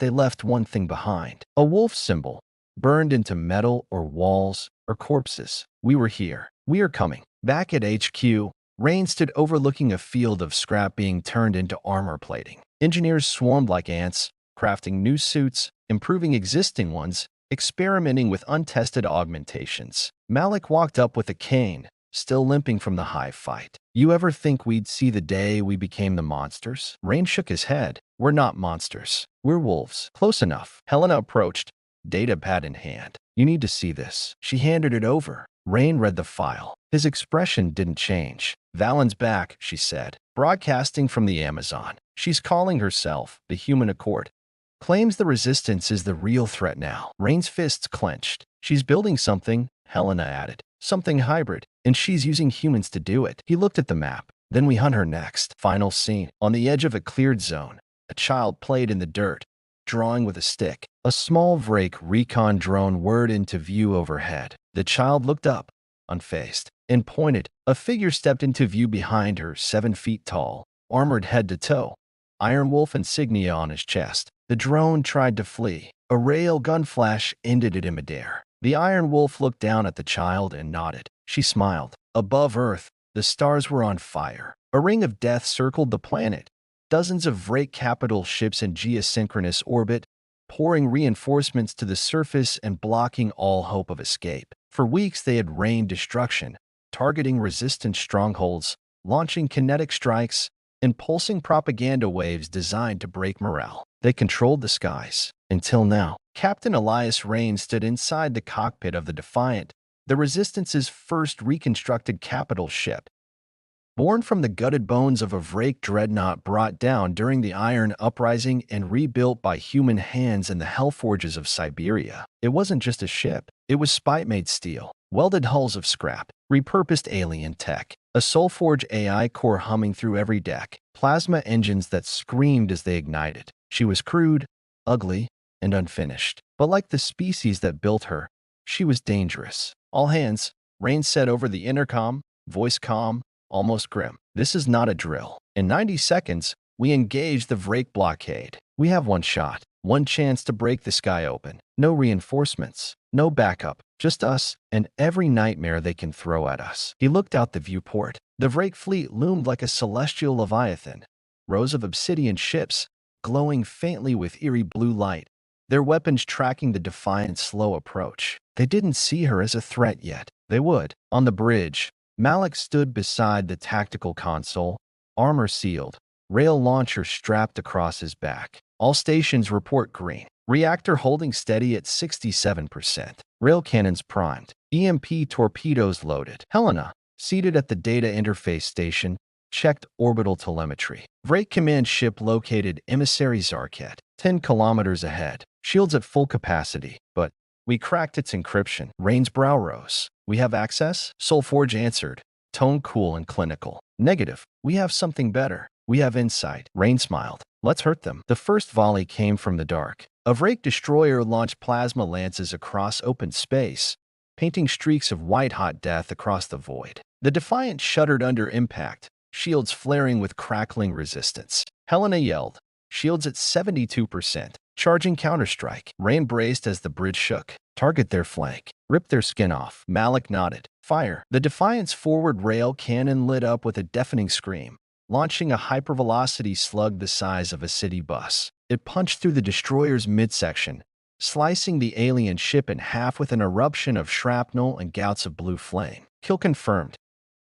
they left one thing behind: a wolf symbol, burned into metal or walls or corpses. We were here. We are coming. Back at HQ, Rain stood overlooking a field of scrap being turned into armor plating. Engineers swarmed like ants, crafting new suits, improving existing ones, experimenting with untested augmentations. Malik walked up with a cane, still limping from the hive fight. "You ever think we'd see the day we became the monsters?" Rain shook his head. "We're not monsters. We're wolves." "Close enough." Helena approached, data pad in hand. "You need to see this." She handed it over. Rain read the file. His expression didn't change. "Valen's back," she said, broadcasting from the Amazon. "She's calling herself the Human Accord. Claims the Resistance is the real threat now." Rain's fists clenched. "She's building something," Helena added. "Something hybrid, and she's using humans to do it." He looked at the map. "Then we hunt her next." Final scene. On the edge of a cleared zone, a child played in the dirt, drawing with a stick. A small Vrake recon drone whirred into view overhead. The child looked up, unfazed, and pointed. A figure stepped into view behind her, 7 feet tall, armored head to toe, Iron Wolf insignia on his chest. The drone tried to flee. A rail gun flash ended it in midair. The Iron Wolf looked down at the child and nodded. She smiled. Above Earth, the stars were on fire. A ring of death circled the planet. Dozens of Vrake capital ships in geosynchronous orbit, pouring reinforcements to the surface and blocking all hope of escape. For weeks they had rained destruction, targeting resistance strongholds, launching kinetic strikes, and pulsing propaganda waves designed to break morale. They controlled the skies. Until now, Captain Elias Rain stood inside the cockpit of the Defiant, the Resistance's first reconstructed capital ship. Born from the gutted bones of a Vrake dreadnought brought down during the Iron Uprising and rebuilt by human hands in the hellforges of Siberia. It wasn't just a ship. It was spite-made steel, welded hulls of scrap, repurposed alien tech, a Soulforge AI core humming through every deck, plasma engines that screamed as they ignited. She was crude, ugly, and unfinished. But like the species that built her, she was dangerous. "All hands," Rain said over the intercom, voice calm, almost grim. "This is not a drill. In 90 seconds, we engage the Vrake blockade. We have one shot, one chance to break the sky open. No reinforcements, no backup, just us and every nightmare they can throw at us." He looked out the viewport. The Vrake fleet loomed like a celestial leviathan. Rows of obsidian ships, glowing faintly with eerie blue light, their weapons tracking the Defiant's slow approach. They didn't see her as a threat yet. They would. On the bridge, Malik stood beside the tactical console, armor sealed, rail launcher strapped across his back. All stations report green. Reactor holding steady at 67%. Rail cannons primed. EMP torpedoes loaded. "Helena," seated at the data interface station, checked orbital telemetry. Vrake command ship located emissary Zarket, 10 kilometers ahead. Shields at full capacity, but we cracked its encryption. Rain's brow rose. We have access? Soulforge answered, tone cool and clinical. Negative. We have something better. We have insight. Rain smiled. Let's hurt them. The first volley came from the dark. A Vrake destroyer launched plasma lances across open space, painting streaks of white-hot death across the void. The Defiant shuddered under impact, shields flaring with crackling resistance. Helena yelled, shields at 72%. Charging counterstrike. Rain braced as the bridge shook. Target their flank. Rip their skin off. Malik nodded. Fire. The Defiant's forward rail cannon lit up with a deafening scream, launching a hypervelocity slug the size of a city bus. It punched through the destroyer's midsection, slicing the alien ship in half with an eruption of shrapnel and gouts of blue flame. Kill confirmed,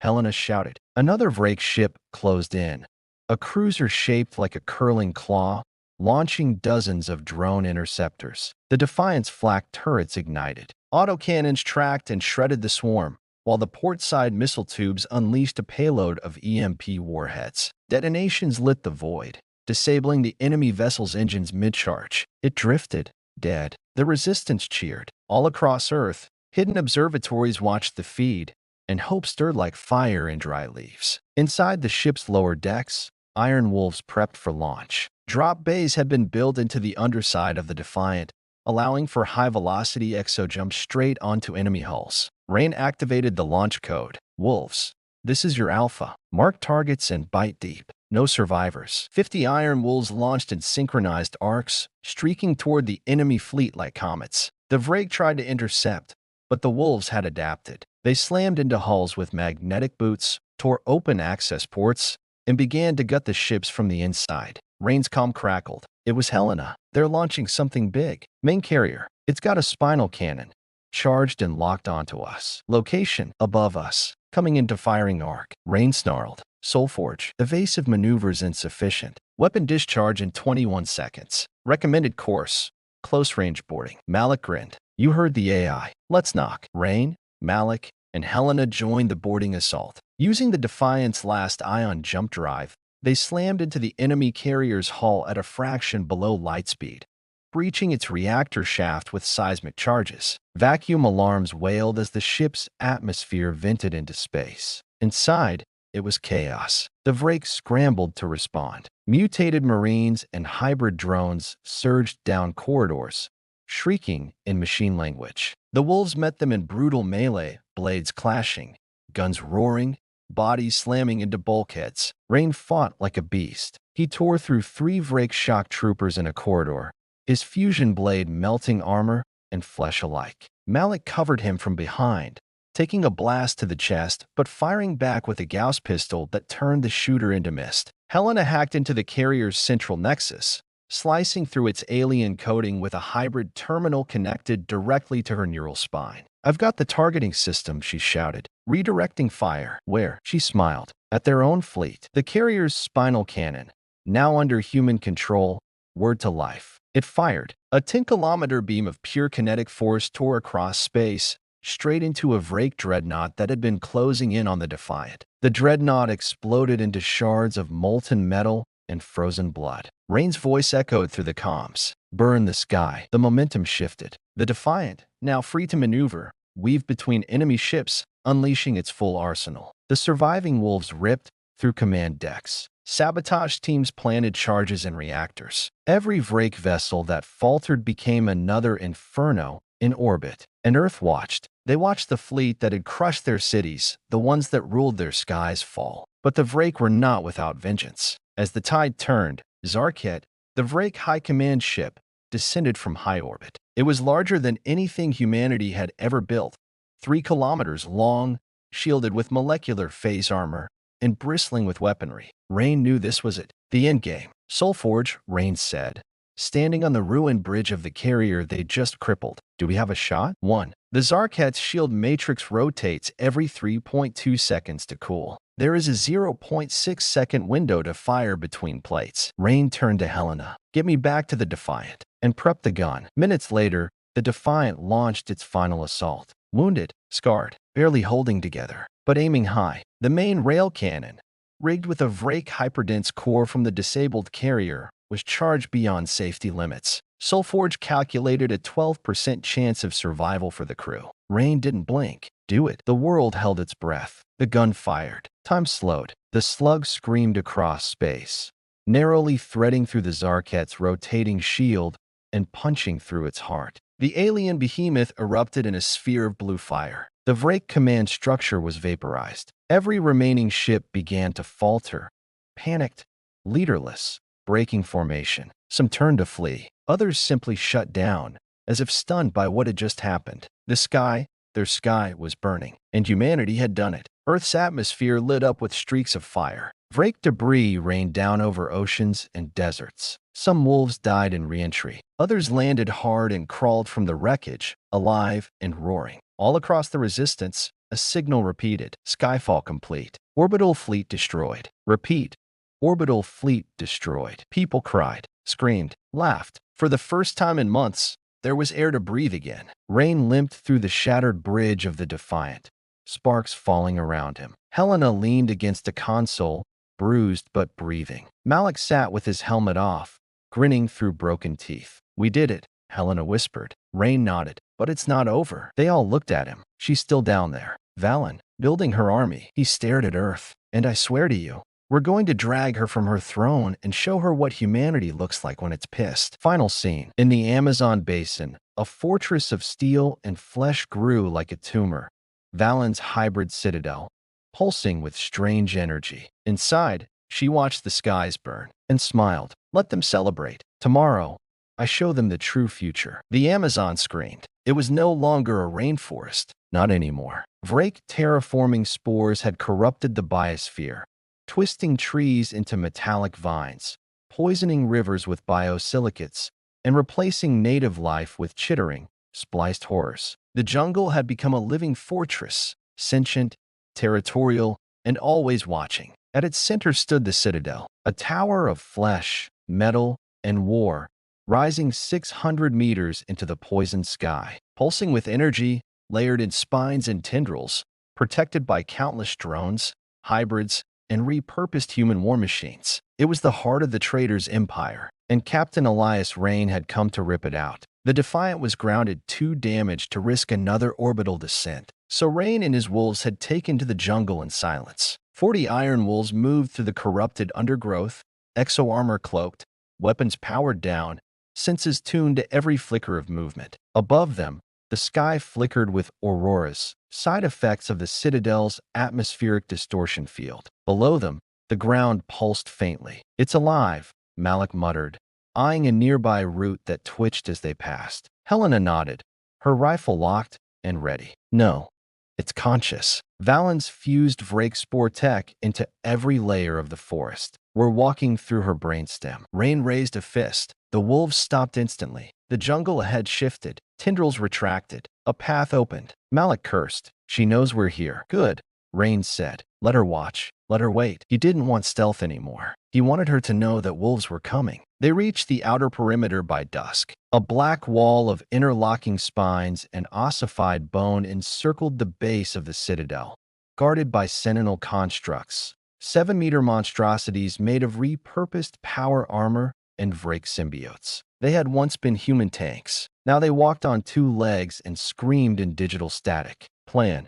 Helena shouted. Another Vrake ship closed in, a cruiser shaped like a curling claw, launching dozens of drone interceptors. The Defiant's flak turrets ignited. Autocannons tracked and shredded the swarm, while the port-side missile tubes unleashed a payload of EMP warheads. Detonations lit the void, disabling the enemy vessel's engines mid-charge. It drifted, dead. The Resistance cheered. All across Earth, hidden observatories watched the feed, and hope stirred like fire in dry leaves. Inside the ship's lower decks, Iron Wolves prepped for launch. Drop bays had been built into the underside of the Defiant, allowing for high-velocity exo-jumps straight onto enemy hulls. Rain activated the launch code. Wolves, this is your alpha. Mark targets and bite deep. No survivors. 50 Iron Wolves launched in synchronized arcs, streaking toward the enemy fleet like comets. The Vrake tried to intercept, but the Wolves had adapted. They slammed into hulls with magnetic boots, tore open access ports, and began to gut the ships from the inside. Rain's comm crackled. It was Helena. They're launching something big. Main carrier. It's got a spinal cannon. Charged and locked onto us. Location. Above us. Coming into firing arc. Rain snarled. Soulforge. Evasive maneuvers insufficient. Weapon discharge in 21 seconds. Recommended course. Close range boarding. Malik grinned. You heard the AI. Let's knock. Rain, Malik, and Helena joined the boarding assault. Using the Defiant's last ion jump drive, they slammed into the enemy carrier's hull at a fraction below light speed, breaching its reactor shaft with seismic charges. Vacuum alarms wailed as the ship's atmosphere vented into space. Inside, it was chaos. The Vrake scrambled to respond. Mutated Marines and hybrid drones surged down corridors, shrieking in machine language. The Wolves met them in brutal melee, blades clashing, guns roaring, bodies slamming into bulkheads. Rain fought like a beast. He tore through 3 Vrake shock troopers in a corridor, his fusion blade melting armor and flesh alike. Malik covered him from behind, taking a blast to the chest, but firing back with a Gauss pistol that turned the shooter into mist. Helena hacked into the carrier's central nexus, slicing through its alien coating with a hybrid terminal connected directly to her neural spine. I've got the targeting system, she shouted, redirecting fire. Where? She smiled. At their own fleet. The carrier's spinal cannon, now under human control, word to life. It fired. A 10-kilometer beam of pure kinetic force tore across space, straight into a Vrake dreadnought that had been closing in on the Defiant. The dreadnought exploded into shards of molten metal and frozen blood. Rain's voice echoed through the comms. Burn the sky. The momentum shifted. The Defiant, now free to maneuver, weaved between enemy ships, unleashing its full arsenal. The surviving Wolves ripped through command decks. Sabotage teams planted charges in reactors. Every Vrake vessel that faltered became another inferno in orbit. And Earth watched. They watched the fleet that had crushed their cities, the ones that ruled their skies, fall. But the Vrake were not without vengeance. As the tide turned, Zarket, the Vrake high command ship, descended from high orbit. It was larger than anything humanity had ever built, 3 kilometers long, shielded with molecular phase armor, and bristling with weaponry. Rain knew this was it, the endgame. Soulforge, Rain said, standing on the ruined bridge of the carrier they just crippled. Do we have a shot? 1. The Zarket's shield matrix rotates every 3.2 seconds to cool. There is a 0.6-second window to fire between plates. Rain turned to Helena. Get me back to the Defiant, and prep the gun. Minutes later, the Defiant launched its final assault. Wounded, scarred, barely holding together. but aiming high. The main rail cannon, rigged with a Vrake hyperdense core from the disabled carrier, was charged beyond safety limits. Soulforge calculated a 12% chance of survival for the crew. Rain didn't blink. Do it. The world held its breath. The gun fired. Time slowed. The slug screamed across space, narrowly threading through the Zarket's rotating shield and punching through its heart. The alien behemoth erupted in a sphere of blue fire. The Vrake command structure was vaporized. Every remaining ship began to falter, panicked, leaderless, breaking formation. Some turned to flee. Others simply shut down, as if stunned by what had just happened. The sky, their sky, was burning, and humanity had done it. Earth's atmosphere lit up with streaks of fire. Vrake debris rained down over oceans and deserts. Some wolves died in re-entry. Others landed hard and crawled from the wreckage, alive and roaring. All across the Resistance, a signal repeated. Skyfall complete. Orbital fleet destroyed. Repeat. Orbital fleet destroyed. People cried, screamed, laughed. For the first time in months, there was air to breathe again. Rain limped through the shattered bridge of the Defiant, sparks falling around him. Helena leaned against a console, bruised but breathing. Malik sat with his helmet off, grinning through broken teeth. "We did it," Helena whispered. Rain nodded. "But it's not over." They all looked at him. "She's still down there. Valen, building her army." He stared at Earth. "And I swear to you, we're going to drag her from her throne and show her what humanity looks like when it's pissed." Final scene. In the Amazon basin, a fortress of steel and flesh grew like a tumor. Valen's hybrid citadel, pulsing with strange energy. Inside, she watched the skies burn and smiled. "Let them celebrate. Tomorrow, I show them the true future." The Amazon screamed. It was no longer a rainforest. Not anymore. Vrake terraforming spores had corrupted the biosphere, twisting trees into metallic vines, poisoning rivers with biosilicates, and replacing native life with chittering, spliced horrors. The jungle had become a living fortress, sentient, territorial, and always watching. At its center stood the citadel, a tower of flesh, metal, and war, rising 600 meters into the poisoned sky, pulsing with energy, layered in spines and tendrils, protected by countless drones, hybrids, and repurposed human war machines. It was the heart of the trader's empire, and Captain Elias Rain had come to rip it out. The Defiant was grounded too damaged to risk another orbital descent, so Rain and his wolves had taken to the jungle in silence. 40 iron wolves moved through the corrupted undergrowth, exo-armor cloaked, weapons powered down, senses tuned to every flicker of movement. Above them, the sky flickered with auroras, side effects of the Citadel's atmospheric distortion field. Below them, the ground pulsed faintly. "It's alive," Malik muttered, eyeing a nearby root that twitched as they passed. Helena nodded, her rifle locked and ready. "No, it's conscious." Valen's fused Vrake spore tech into every layer of the forest. "We're walking through her brainstem." Rain raised a fist. The wolves stopped instantly. The jungle ahead shifted. Tendrils retracted. A path opened. Malik cursed. "She knows we're here." "Good," Rain said. "Let her watch. Let her wait." He didn't want stealth anymore. He wanted her to know that wolves were coming. They reached the outer perimeter by dusk. A black wall of interlocking spines and ossified bone encircled the base of the citadel, guarded by sentinel constructs, 7-meter monstrosities made of repurposed power armor and Vrake symbiotes. They had once been human tanks. Now they walked on 2 legs and screamed in digital static. "Plan?"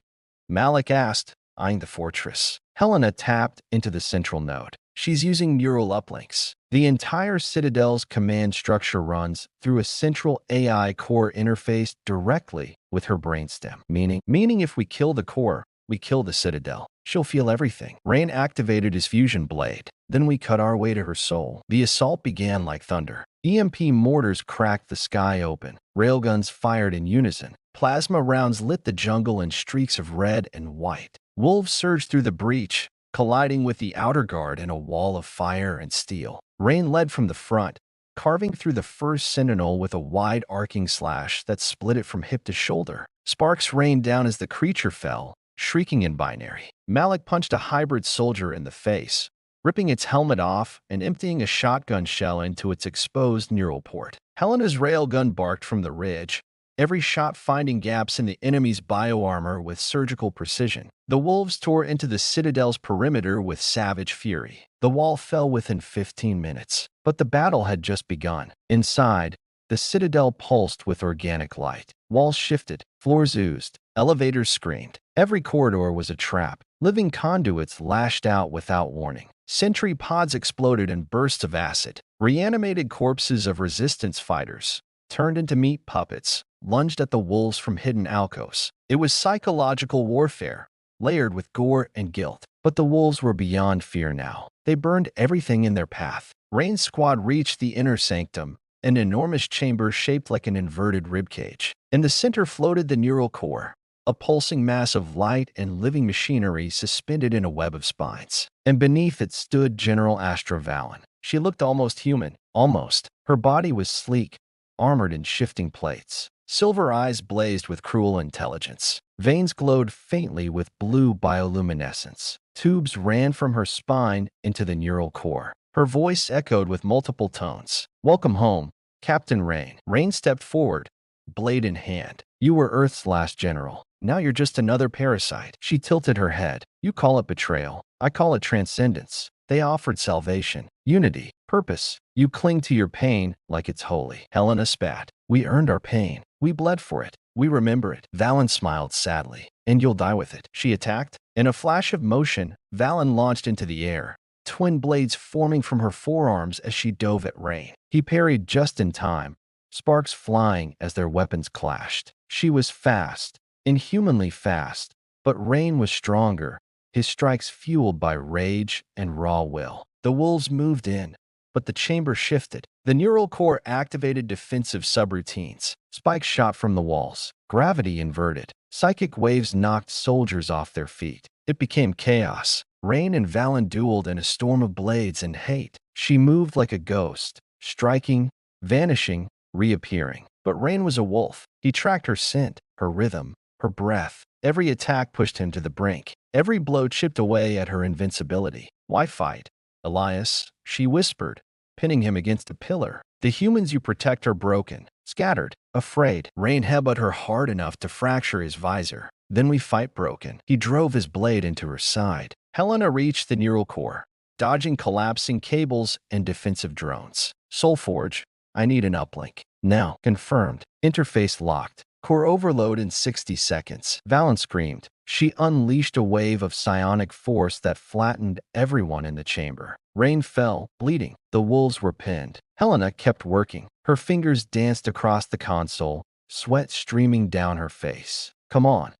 Malik asked, eyeing the fortress. Helena tapped into the central node. "She's using neural uplinks. The entire Citadel's command structure runs through a central AI core interface directly with her brainstem. Meaning if we kill the core, we kill the Citadel. She'll feel everything." Rain activated his fusion blade. "Then we cut our way to her soul." The assault began like thunder. EMP mortars cracked the sky open. Railguns fired in unison. Plasma rounds lit the jungle in streaks of red and white. Wolves surged through the breach, colliding with the outer guard in a wall of fire and steel. Rain led from the front, carving through the first sentinel with a wide arcing slash that split it from hip to shoulder. Sparks rained down as the creature fell, shrieking in binary. Malik punched a hybrid soldier in the face, ripping its helmet off and emptying a shotgun shell into its exposed neural port. Helena's railgun barked from the ridge, every shot finding gaps in the enemy's bioarmor with surgical precision. The wolves tore into the citadel's perimeter with savage fury. The wall fell within 15 minutes, but the battle had just begun. Inside, the citadel pulsed with organic light. Walls shifted, floors oozed, elevators screamed. Every corridor was a trap. Living conduits lashed out without warning. Sentry pods exploded in bursts of acid. Reanimated corpses of resistance fighters, turned into meat puppets, lunged at the wolves from hidden alcoves. It was psychological warfare, layered with gore and guilt. But the wolves were beyond fear now. They burned everything in their path. Rain's squad reached the inner sanctum, an enormous chamber shaped like an inverted ribcage. In the center floated the neural core, a pulsing mass of light and living machinery suspended in a web of spines. And beneath it stood General Astra Valen. She looked almost human. Almost. Her body was sleek, armored in shifting plates. Silver eyes blazed with cruel intelligence. Veins glowed faintly with blue bioluminescence. Tubes ran from her spine into the neural core. Her voice echoed with multiple tones. "Welcome home, Captain Rain." Rain stepped forward, blade in hand. "You were Earth's last general. Now you're just another parasite." She tilted her head. "You call it betrayal. I call it transcendence." They offered salvation, unity, purpose. You cling to your pain like it's holy. Helena spat. "We earned our pain. We bled for it. We remember it." Valen smiled sadly. "And you'll die with it." She attacked. In a flash of motion, Valen launched into the air, twin blades forming from her forearms as she dove at Rain. He parried just in time, sparks flying as their weapons clashed. She was fast, inhumanly fast, but Rain was stronger, his strikes fueled by rage and raw will. The wolves moved in, but the chamber shifted. The neural core activated defensive subroutines. Spikes shot from the walls. Gravity inverted. Psychic waves knocked soldiers off their feet. It became chaos. Rain and Valen dueled in a storm of blades and hate. She moved like a ghost, striking, vanishing, reappearing. But Rain was a wolf. He tracked her scent, her rhythm, her breath. Every attack pushed him to the brink. Every blow chipped away at her invincibility. "Why fight, Elias?" she whispered, pinning him against a pillar. "The humans you protect are broken, scattered, afraid." Rain headbutted her hard enough to fracture his visor. "Then we fight broken." He drove his blade into her side. Helena reached the neural core, dodging collapsing cables and defensive drones. "Soulforge, I need an uplink." "Now." "Confirmed." Interface locked. "Core overload in 60 seconds." Valen screamed. She unleashed a wave of psionic force that flattened everyone in the chamber. Rain fell, bleeding. The wolves were pinned. Helena kept working. Her fingers danced across the console, sweat streaming down her face. Come on.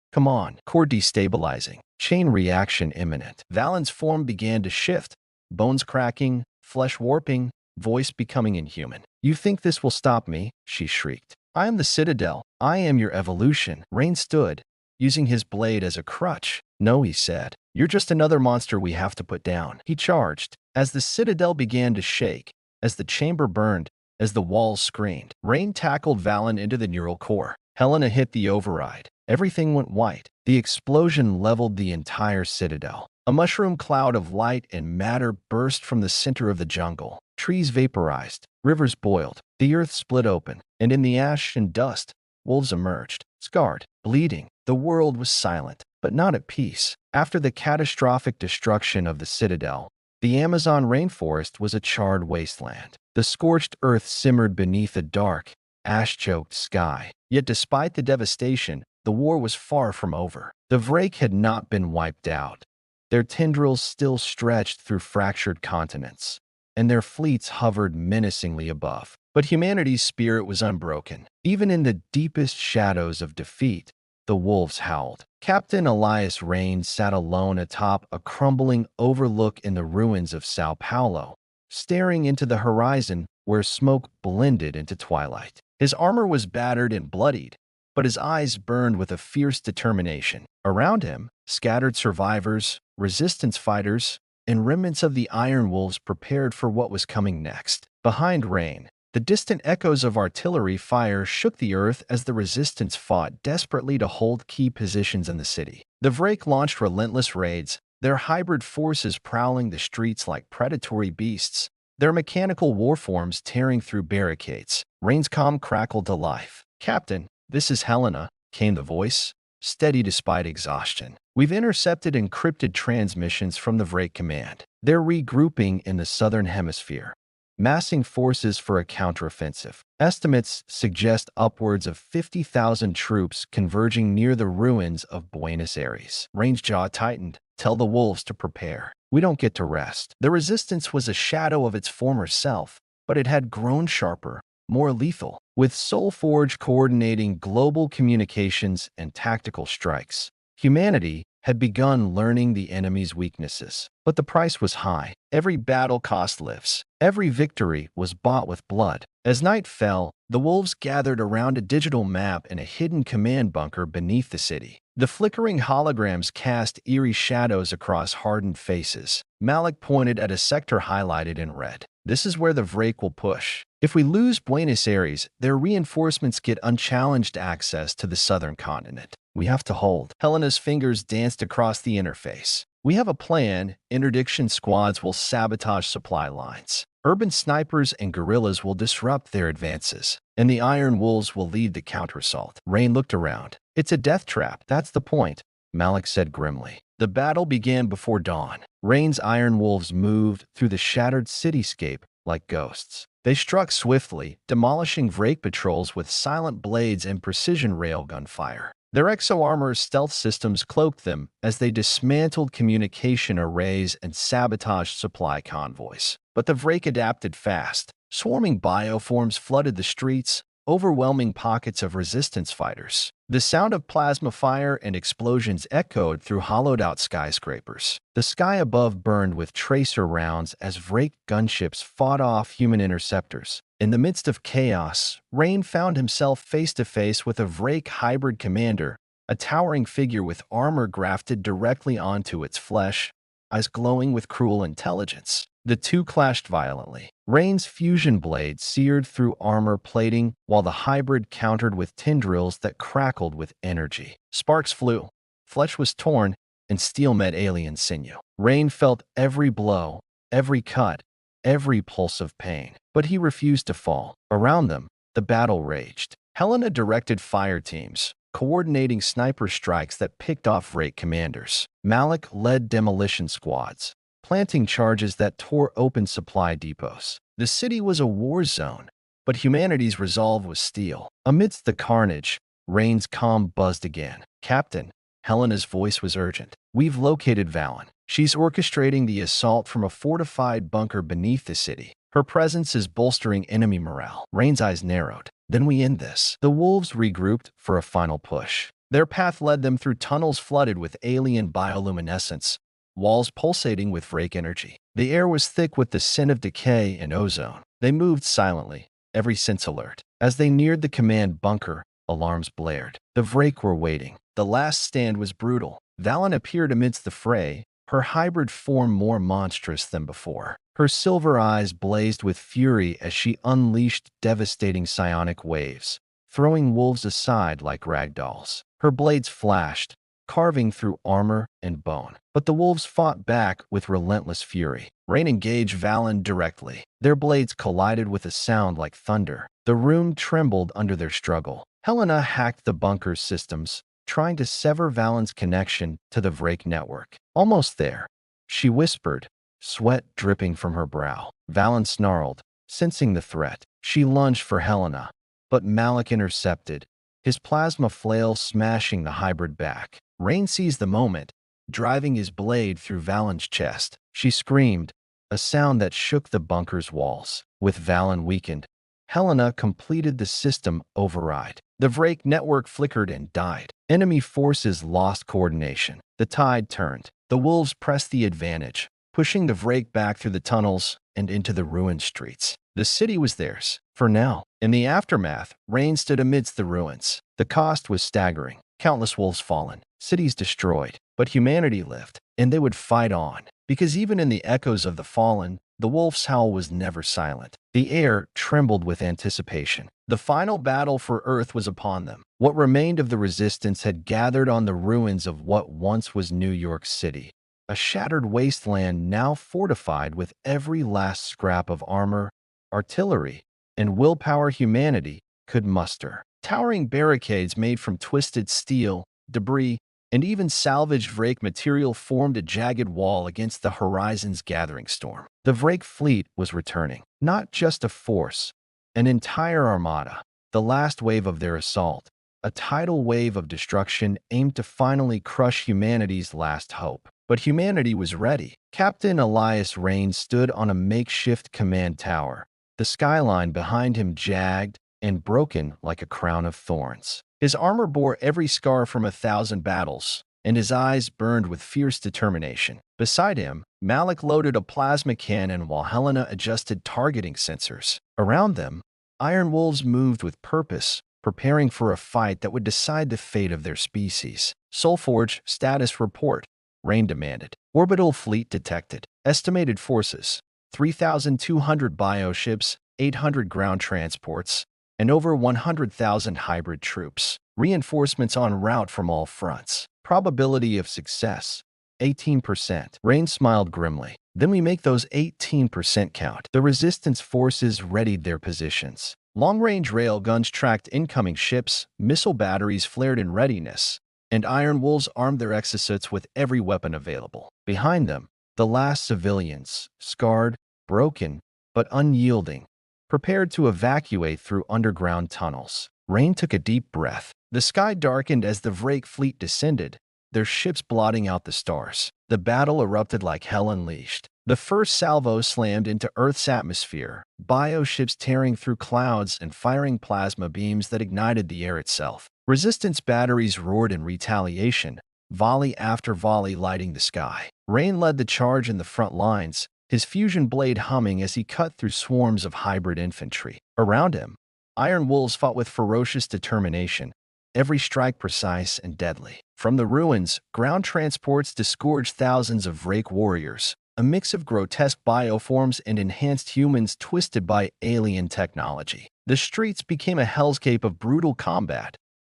Core destabilizing. Chain reaction imminent." Valen's form began to shift, bones cracking, flesh warping, voice becoming inhuman. "You think this will stop me?" she shrieked. "I am the Citadel. I am your evolution." Rain stood, using his blade as a crutch. "No," he said. "You're just another monster we have to put down." He charged. As the Citadel began to shake, as the chamber burned, as the walls screamed, Rain tackled Valen into the neural core. Helena hit the override. Everything went white. The explosion leveled the entire Citadel. A mushroom cloud of light and matter burst from the center of the jungle. Trees vaporized. Rivers boiled. The earth split open. And in the ash and dust, wolves emerged, scarred, bleeding. The world was silent, but not at peace. After the catastrophic destruction of the Citadel, the Amazon rainforest was a charred wasteland. The scorched earth simmered beneath a dark, ash-choked sky. Yet despite the devastation, the war was far from over. The Vrake had not been wiped out. Their tendrils still stretched through fractured continents, and their fleets hovered menacingly above. But humanity's spirit was unbroken. Even in the deepest shadows of defeat, the wolves howled. Captain Elias Rain sat alone atop a crumbling overlook in the ruins of Sao Paulo, staring into the horizon where smoke blended into twilight. His armor was battered and bloodied, but his eyes burned with a fierce determination. Around him, scattered survivors, resistance fighters, and remnants of the Iron Wolves prepared for what was coming next. Behind Rain, the distant echoes of artillery fire shook the earth as the resistance fought desperately to hold key positions in the city. The Vrake launched relentless raids, their hybrid forces prowling the streets like predatory beasts, their mechanical warforms tearing through barricades. Rain's comm crackled to life. "Captain, "This is Helena," came the voice, steady despite exhaustion. "We've intercepted encrypted transmissions from the Vrake Command. They're regrouping in the southern hemisphere, massing forces for a counteroffensive. Estimates suggest upwards of 50,000 troops converging near the ruins of Buenos Aires." Rain's jaw tightened. "Tell the wolves to prepare. We don't get to rest." The resistance was a shadow of its former self, but it had grown sharper, more lethal, with Soulforge coordinating global communications and tactical strikes. Humanity had begun learning the enemy's weaknesses, but the price was high. Every battle cost lives. Every victory was bought with blood. As night fell, the wolves gathered around a digital map in a hidden command bunker beneath the city. The flickering holograms cast eerie shadows across hardened faces. Malik pointed at a sector highlighted in red. "This is where the Vrake will push. If we lose Buenos Aires, their reinforcements get unchallenged access to the southern continent. We have to hold." Helena's fingers danced across the interface. "We have a plan. Interdiction squads will sabotage supply lines. Urban snipers and guerrillas will disrupt their advances, and the Iron Wolves will lead the counterassault." Rain looked around. "It's a death trap. That's the point," Malik said grimly. The battle began before dawn. Rain's Iron Wolves moved through the shattered cityscape like ghosts. They struck swiftly, demolishing Vrake patrols with silent blades and precision railgun fire. Their exo-armor stealth systems cloaked them as they dismantled communication arrays and sabotaged supply convoys. But the Vrake adapted fast. Swarming bioforms flooded the streets, overwhelming pockets of resistance fighters. The sound of plasma fire and explosions echoed through hollowed-out skyscrapers. The sky above burned with tracer rounds as Vrake gunships fought off human interceptors. In the midst of chaos, Rain found himself face-to-face with a Vrake hybrid commander, a towering figure with armor grafted directly onto its flesh, eyes glowing with cruel intelligence. The two clashed violently. Rain's fusion blade seared through armor plating, while the hybrid countered with tendrils that crackled with energy. Sparks flew. Flesh was torn, and steel met alien sinew. Rain felt every blow, every cut, every pulse of pain. But he refused to fall. Around them, the battle raged. Helena directed fire teams, coordinating sniper strikes that picked off Vrake commanders. Malik led demolition squads, planting charges that tore open supply depots. The city was a war zone, but humanity's resolve was steel. Amidst the carnage, Rain's comm buzzed again. "Captain," Helena's voice was urgent. "We've located Valen. She's orchestrating the assault from a fortified bunker beneath the city. Her presence is bolstering enemy morale." Rain's eyes narrowed. "Then we end this." The wolves regrouped for a final push. Their path led them through tunnels flooded with alien bioluminescence, walls pulsating with Vrake energy. The air was thick with the scent of decay and ozone. They moved silently, every sense alert. As they neared the command bunker, alarms blared. The Vrake were waiting. The last stand was brutal. Valen appeared amidst the fray, her hybrid form more monstrous than before. Her silver eyes blazed with fury as she unleashed devastating psionic waves, throwing wolves aside like ragdolls. Her blades flashed, carving through armor and bone. But the wolves fought back with relentless fury. Rain engaged Valen directly. Their blades collided with a sound like thunder. The room trembled under their struggle. Helena hacked the bunker's systems, trying to sever Valen's connection to the Vrake network. "Almost there," she whispered, sweat dripping from her brow. Valen snarled, sensing the threat. She lunged for Helena, but Malik intercepted, his plasma flail smashing the hybrid back. Rain seized the moment, driving his blade through Valen's chest. She screamed, a sound that shook the bunker's walls. With Valen weakened, Helena completed the system override. The Vrake network flickered and died. Enemy forces lost coordination. The tide turned. The wolves pressed the advantage, pushing the Vrake back through the tunnels and into the ruined streets. The city was theirs, for now. In the aftermath, Rain stood amidst the ruins. The cost was staggering. Countless wolves fallen, cities destroyed, but humanity lived, and they would fight on. Because even in the echoes of the fallen, the wolf's howl was never silent. The air trembled with anticipation. The final battle for Earth was upon them. What remained of the resistance had gathered on the ruins of what once was New York City, a shattered wasteland now fortified with every last scrap of armor, artillery, and willpower humanity could muster. Towering barricades made from twisted steel, debris, and even salvaged Vrake material formed a jagged wall against the horizon's gathering storm. The Vrake fleet was returning, not just a force, an entire armada, the last wave of their assault, a tidal wave of destruction aimed to finally crush humanity's last hope. But humanity was ready. Captain Elias Rain stood on a makeshift command tower, the skyline behind him jagged and broken like a crown of thorns. His armor bore every scar from 1,000 battles, and his eyes burned with fierce determination. Beside him, Malik loaded a plasma cannon while Helena adjusted targeting sensors. Around them, Iron Wolves moved with purpose, preparing for a fight that would decide the fate of their species. Soulforge status report, Rain demanded. Orbital fleet detected. Estimated forces, 3,200 bioships, 800 ground transports, and over 100,000 hybrid troops. Reinforcements en route from all fronts. Probability of success, 18%. Rain smiled grimly. Then we make those 18% count. The resistance forces readied their positions. Long-range rail guns tracked incoming ships, missile batteries flared in readiness, and Iron Wolves armed their exosuits with every weapon available. Behind them, the last civilians, scarred, broken, but unyielding, prepared to evacuate through underground tunnels. Rain took a deep breath. The sky darkened as the Vrake fleet descended, their ships blotting out the stars. The battle erupted like hell unleashed. The first salvo slammed into Earth's atmosphere, bioships tearing through clouds and firing plasma beams that ignited the air itself. Resistance batteries roared in retaliation, volley after volley lighting the sky. Rain led the charge in the front lines, his fusion blade humming as he cut through swarms of hybrid infantry. Around him, Iron Wolves fought with ferocious determination, every strike precise and deadly. From the ruins, ground transports disgorged thousands of Vrake warriors, a mix of grotesque bioforms and enhanced humans twisted by alien technology. The streets became a hellscape of brutal combat.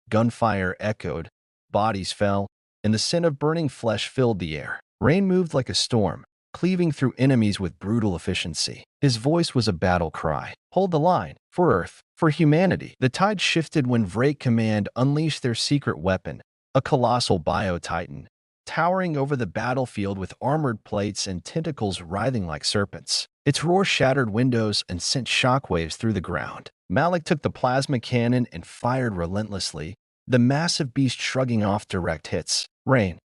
Gunfire echoed, bodies fell, and the scent of burning flesh filled the air. Rain moved like a storm, cleaving through enemies with brutal efficiency. His voice was a battle cry. Hold the line. For Earth. For humanity. The tide shifted when Vrake Command unleashed their secret weapon, a colossal bio-titan, towering over the battlefield with armored plates and tentacles writhing like serpents. Its roar shattered windows and sent shockwaves through the ground. Malik took the plasma cannon and fired relentlessly, the massive beast shrugging off direct hits. Rain,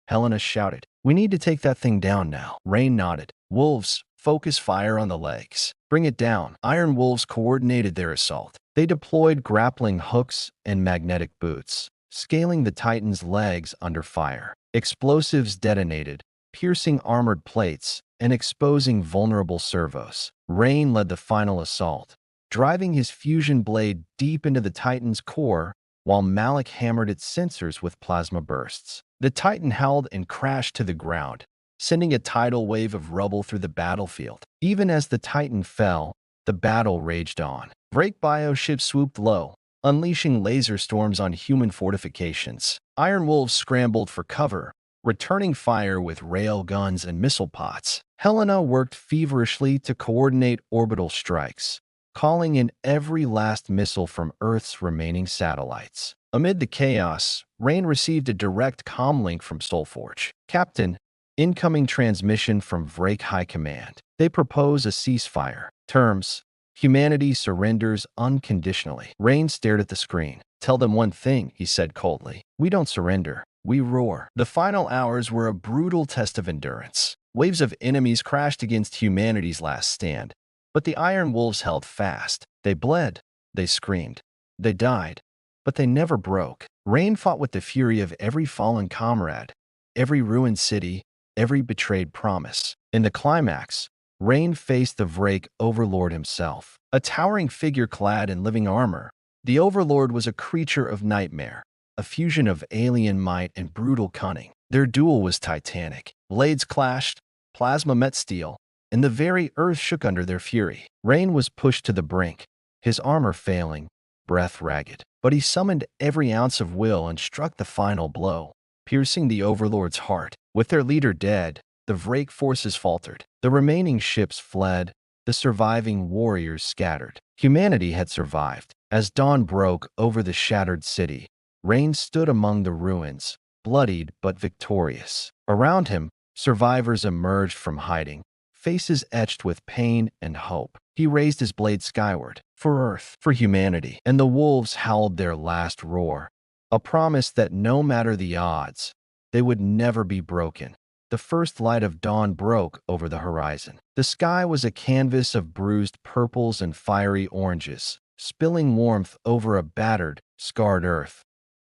Helena shouted. We need to take that thing down now. Rain nodded. Wolves, focus fire on the legs. Bring it down. Iron Wolves coordinated their assault. They deployed grappling hooks and magnetic boots, scaling the Titan's legs under fire. Explosives detonated, piercing armored plates and exposing vulnerable servos. Rain led the final assault, driving his fusion blade deep into the Titan's core while Malik hammered its sensors with plasma bursts. The Titan howled and crashed to the ground, sending a tidal wave of rubble through the battlefield. Even as the Titan fell, the battle raged on. Vrake bioships swooped low, unleashing laser storms on human fortifications. Iron Wolves scrambled for cover, returning fire with rail guns and missile pods. Helena worked feverishly to coordinate orbital strikes, calling in every last missile from Earth's remaining satellites. Amid the chaos, Rain received a direct comm link from Soulforge. Captain, incoming transmission from Vrake High Command. They propose a ceasefire. Terms: humanity surrenders unconditionally. Rain stared at the screen. Tell them one thing, he said coldly. We don't surrender. We roar. The final hours were a brutal test of endurance. Waves of enemies crashed against humanity's last stand, but the Iron Wolves held fast. They bled. They screamed. They died. But they never broke. Rain fought with the fury of every fallen comrade, every ruined city, every betrayed promise. In the climax, Rain faced the Vrake Overlord himself, a towering figure clad in living armor. The Overlord was a creature of nightmare, a fusion of alien might and brutal cunning. Their duel was titanic. Blades clashed, plasma met steel, and the very earth shook under their fury. Rain was pushed to the brink, his armor failing, breath ragged. But he summoned every ounce of will and struck the final blow, piercing the Overlord's heart. With their leader dead, the Vrake forces faltered. The remaining ships fled, the surviving warriors scattered. Humanity had survived, As dawn broke over the shattered city, Rain stood among the ruins, bloodied but victorious. Around him, survivors emerged from hiding, faces etched with pain and hope. He raised his blade skyward, for Earth, for humanity, and the wolves howled their last roar, a promise that no matter the odds, they would never be broken. The first light of dawn broke over the horizon. The sky was a canvas of bruised purples and fiery oranges, spilling warmth over a battered, scarred Earth.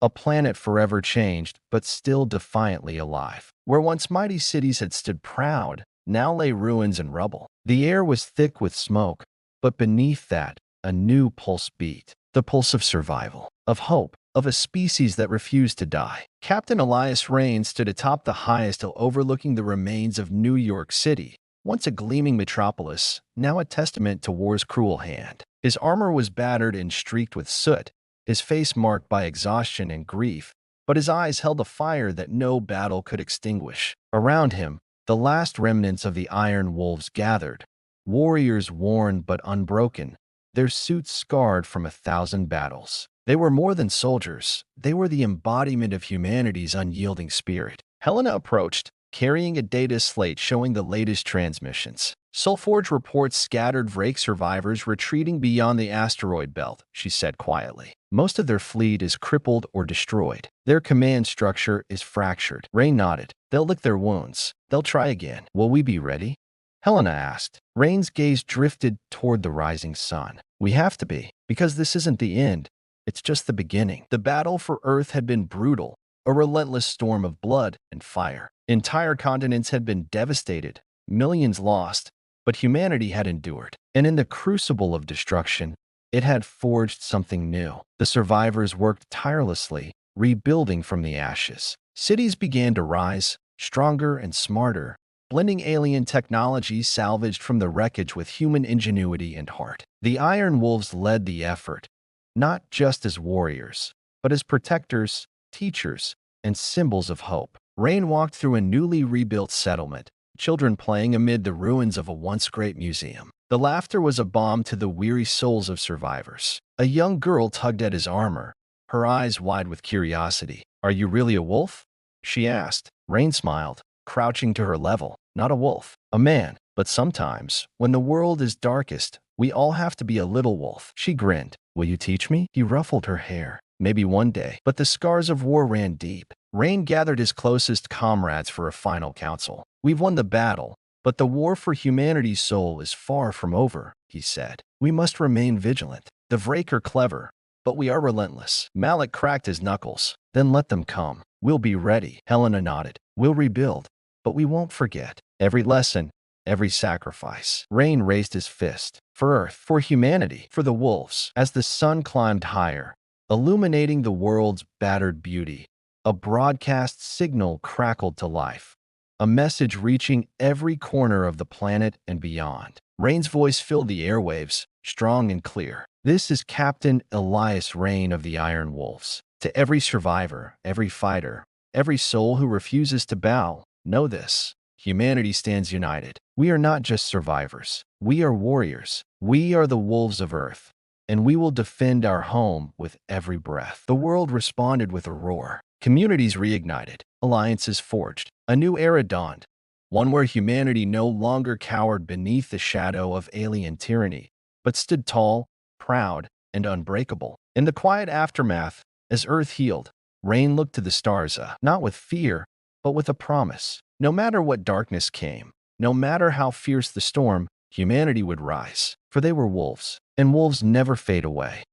A planet forever changed, but still defiantly alive. Where once mighty cities had stood proud, now lay ruins and rubble. The air was thick with smoke, but beneath that, a new pulse beat. The pulse of survival, of hope, of a species that refused to die. Captain Elias Rain stood atop the highest hill overlooking the remains of New York City, once a gleaming metropolis, now a testament to war's cruel hand. His armor was battered and streaked with soot, his face marked by exhaustion and grief, but his eyes held a fire that no battle could extinguish. Around him, the last remnants of the Iron Wolves gathered, warriors worn but unbroken, their suits scarred from 1,000 battles. They were more than soldiers. They were the embodiment of humanity's unyielding spirit. Helena approached, carrying a data slate showing the latest transmissions. Soulforge reports scattered Vrake survivors retreating beyond the asteroid belt, she said quietly. Most of their fleet is crippled or destroyed. Their command structure is fractured. Rain nodded. They'll lick their wounds. They'll try again. Will we be ready? Helena asked. Rain's gaze drifted toward the rising sun. We have to be, because this isn't the end. It's just the beginning. The battle for Earth had been brutal, a relentless storm of blood and fire. Entire continents had been devastated, millions lost, but humanity had endured. And in the crucible of destruction, it had forged something new. The survivors worked tirelessly, rebuilding from the ashes. Cities began to rise, stronger and smarter, blending alien technology salvaged from the wreckage with human ingenuity and heart. The Iron Wolves led the effort, not just as warriors, but as protectors, teachers, and symbols of hope. Rain walked through a newly rebuilt settlement, children playing amid the ruins of a once great museum. The laughter was a balm to the weary souls of survivors. A young girl tugged at his armor, her eyes wide with curiosity. "Are you really a wolf?" she asked. Rain smiled, crouching to her level. "Not a wolf, a man. But sometimes, when the world is darkest, we all have to be a little wolf." She grinned. "Will you teach me?" He ruffled her hair. "Maybe one day." But the scars of war ran deep. Rain gathered his closest comrades for a final council. "We've won the battle, but the war for humanity's soul is far from over," he said. "We must remain vigilant. The Vrake are clever, but we are relentless." Malik cracked his knuckles. "Then let them come. We'll be ready." Helena nodded. "We'll rebuild, but we won't forget. Every lesson, every sacrifice." Rain raised his fist. "For Earth, for humanity, for the wolves." As the sun climbed higher, illuminating the world's battered beauty, a broadcast signal crackled to life, a message reaching every corner of the planet and beyond. Rain's voice filled the airwaves, strong and clear. "This is Captain Elias Rain of the Iron Wolves. To every survivor, every fighter, every soul who refuses to bow, know this: humanity stands united. We are not just survivors. We are warriors. We are the wolves of Earth, and we will defend our home with every breath." The world responded with a roar. Communities reignited. Alliances forged. A new era dawned, one where humanity no longer cowered beneath the shadow of alien tyranny, but stood tall, proud, and unbreakable. In the quiet aftermath, as Earth healed, Rain looked to the stars, not with fear, but with a promise. No matter what darkness came, no matter how fierce the storm, humanity would rise. For they were wolves, and wolves never fade away.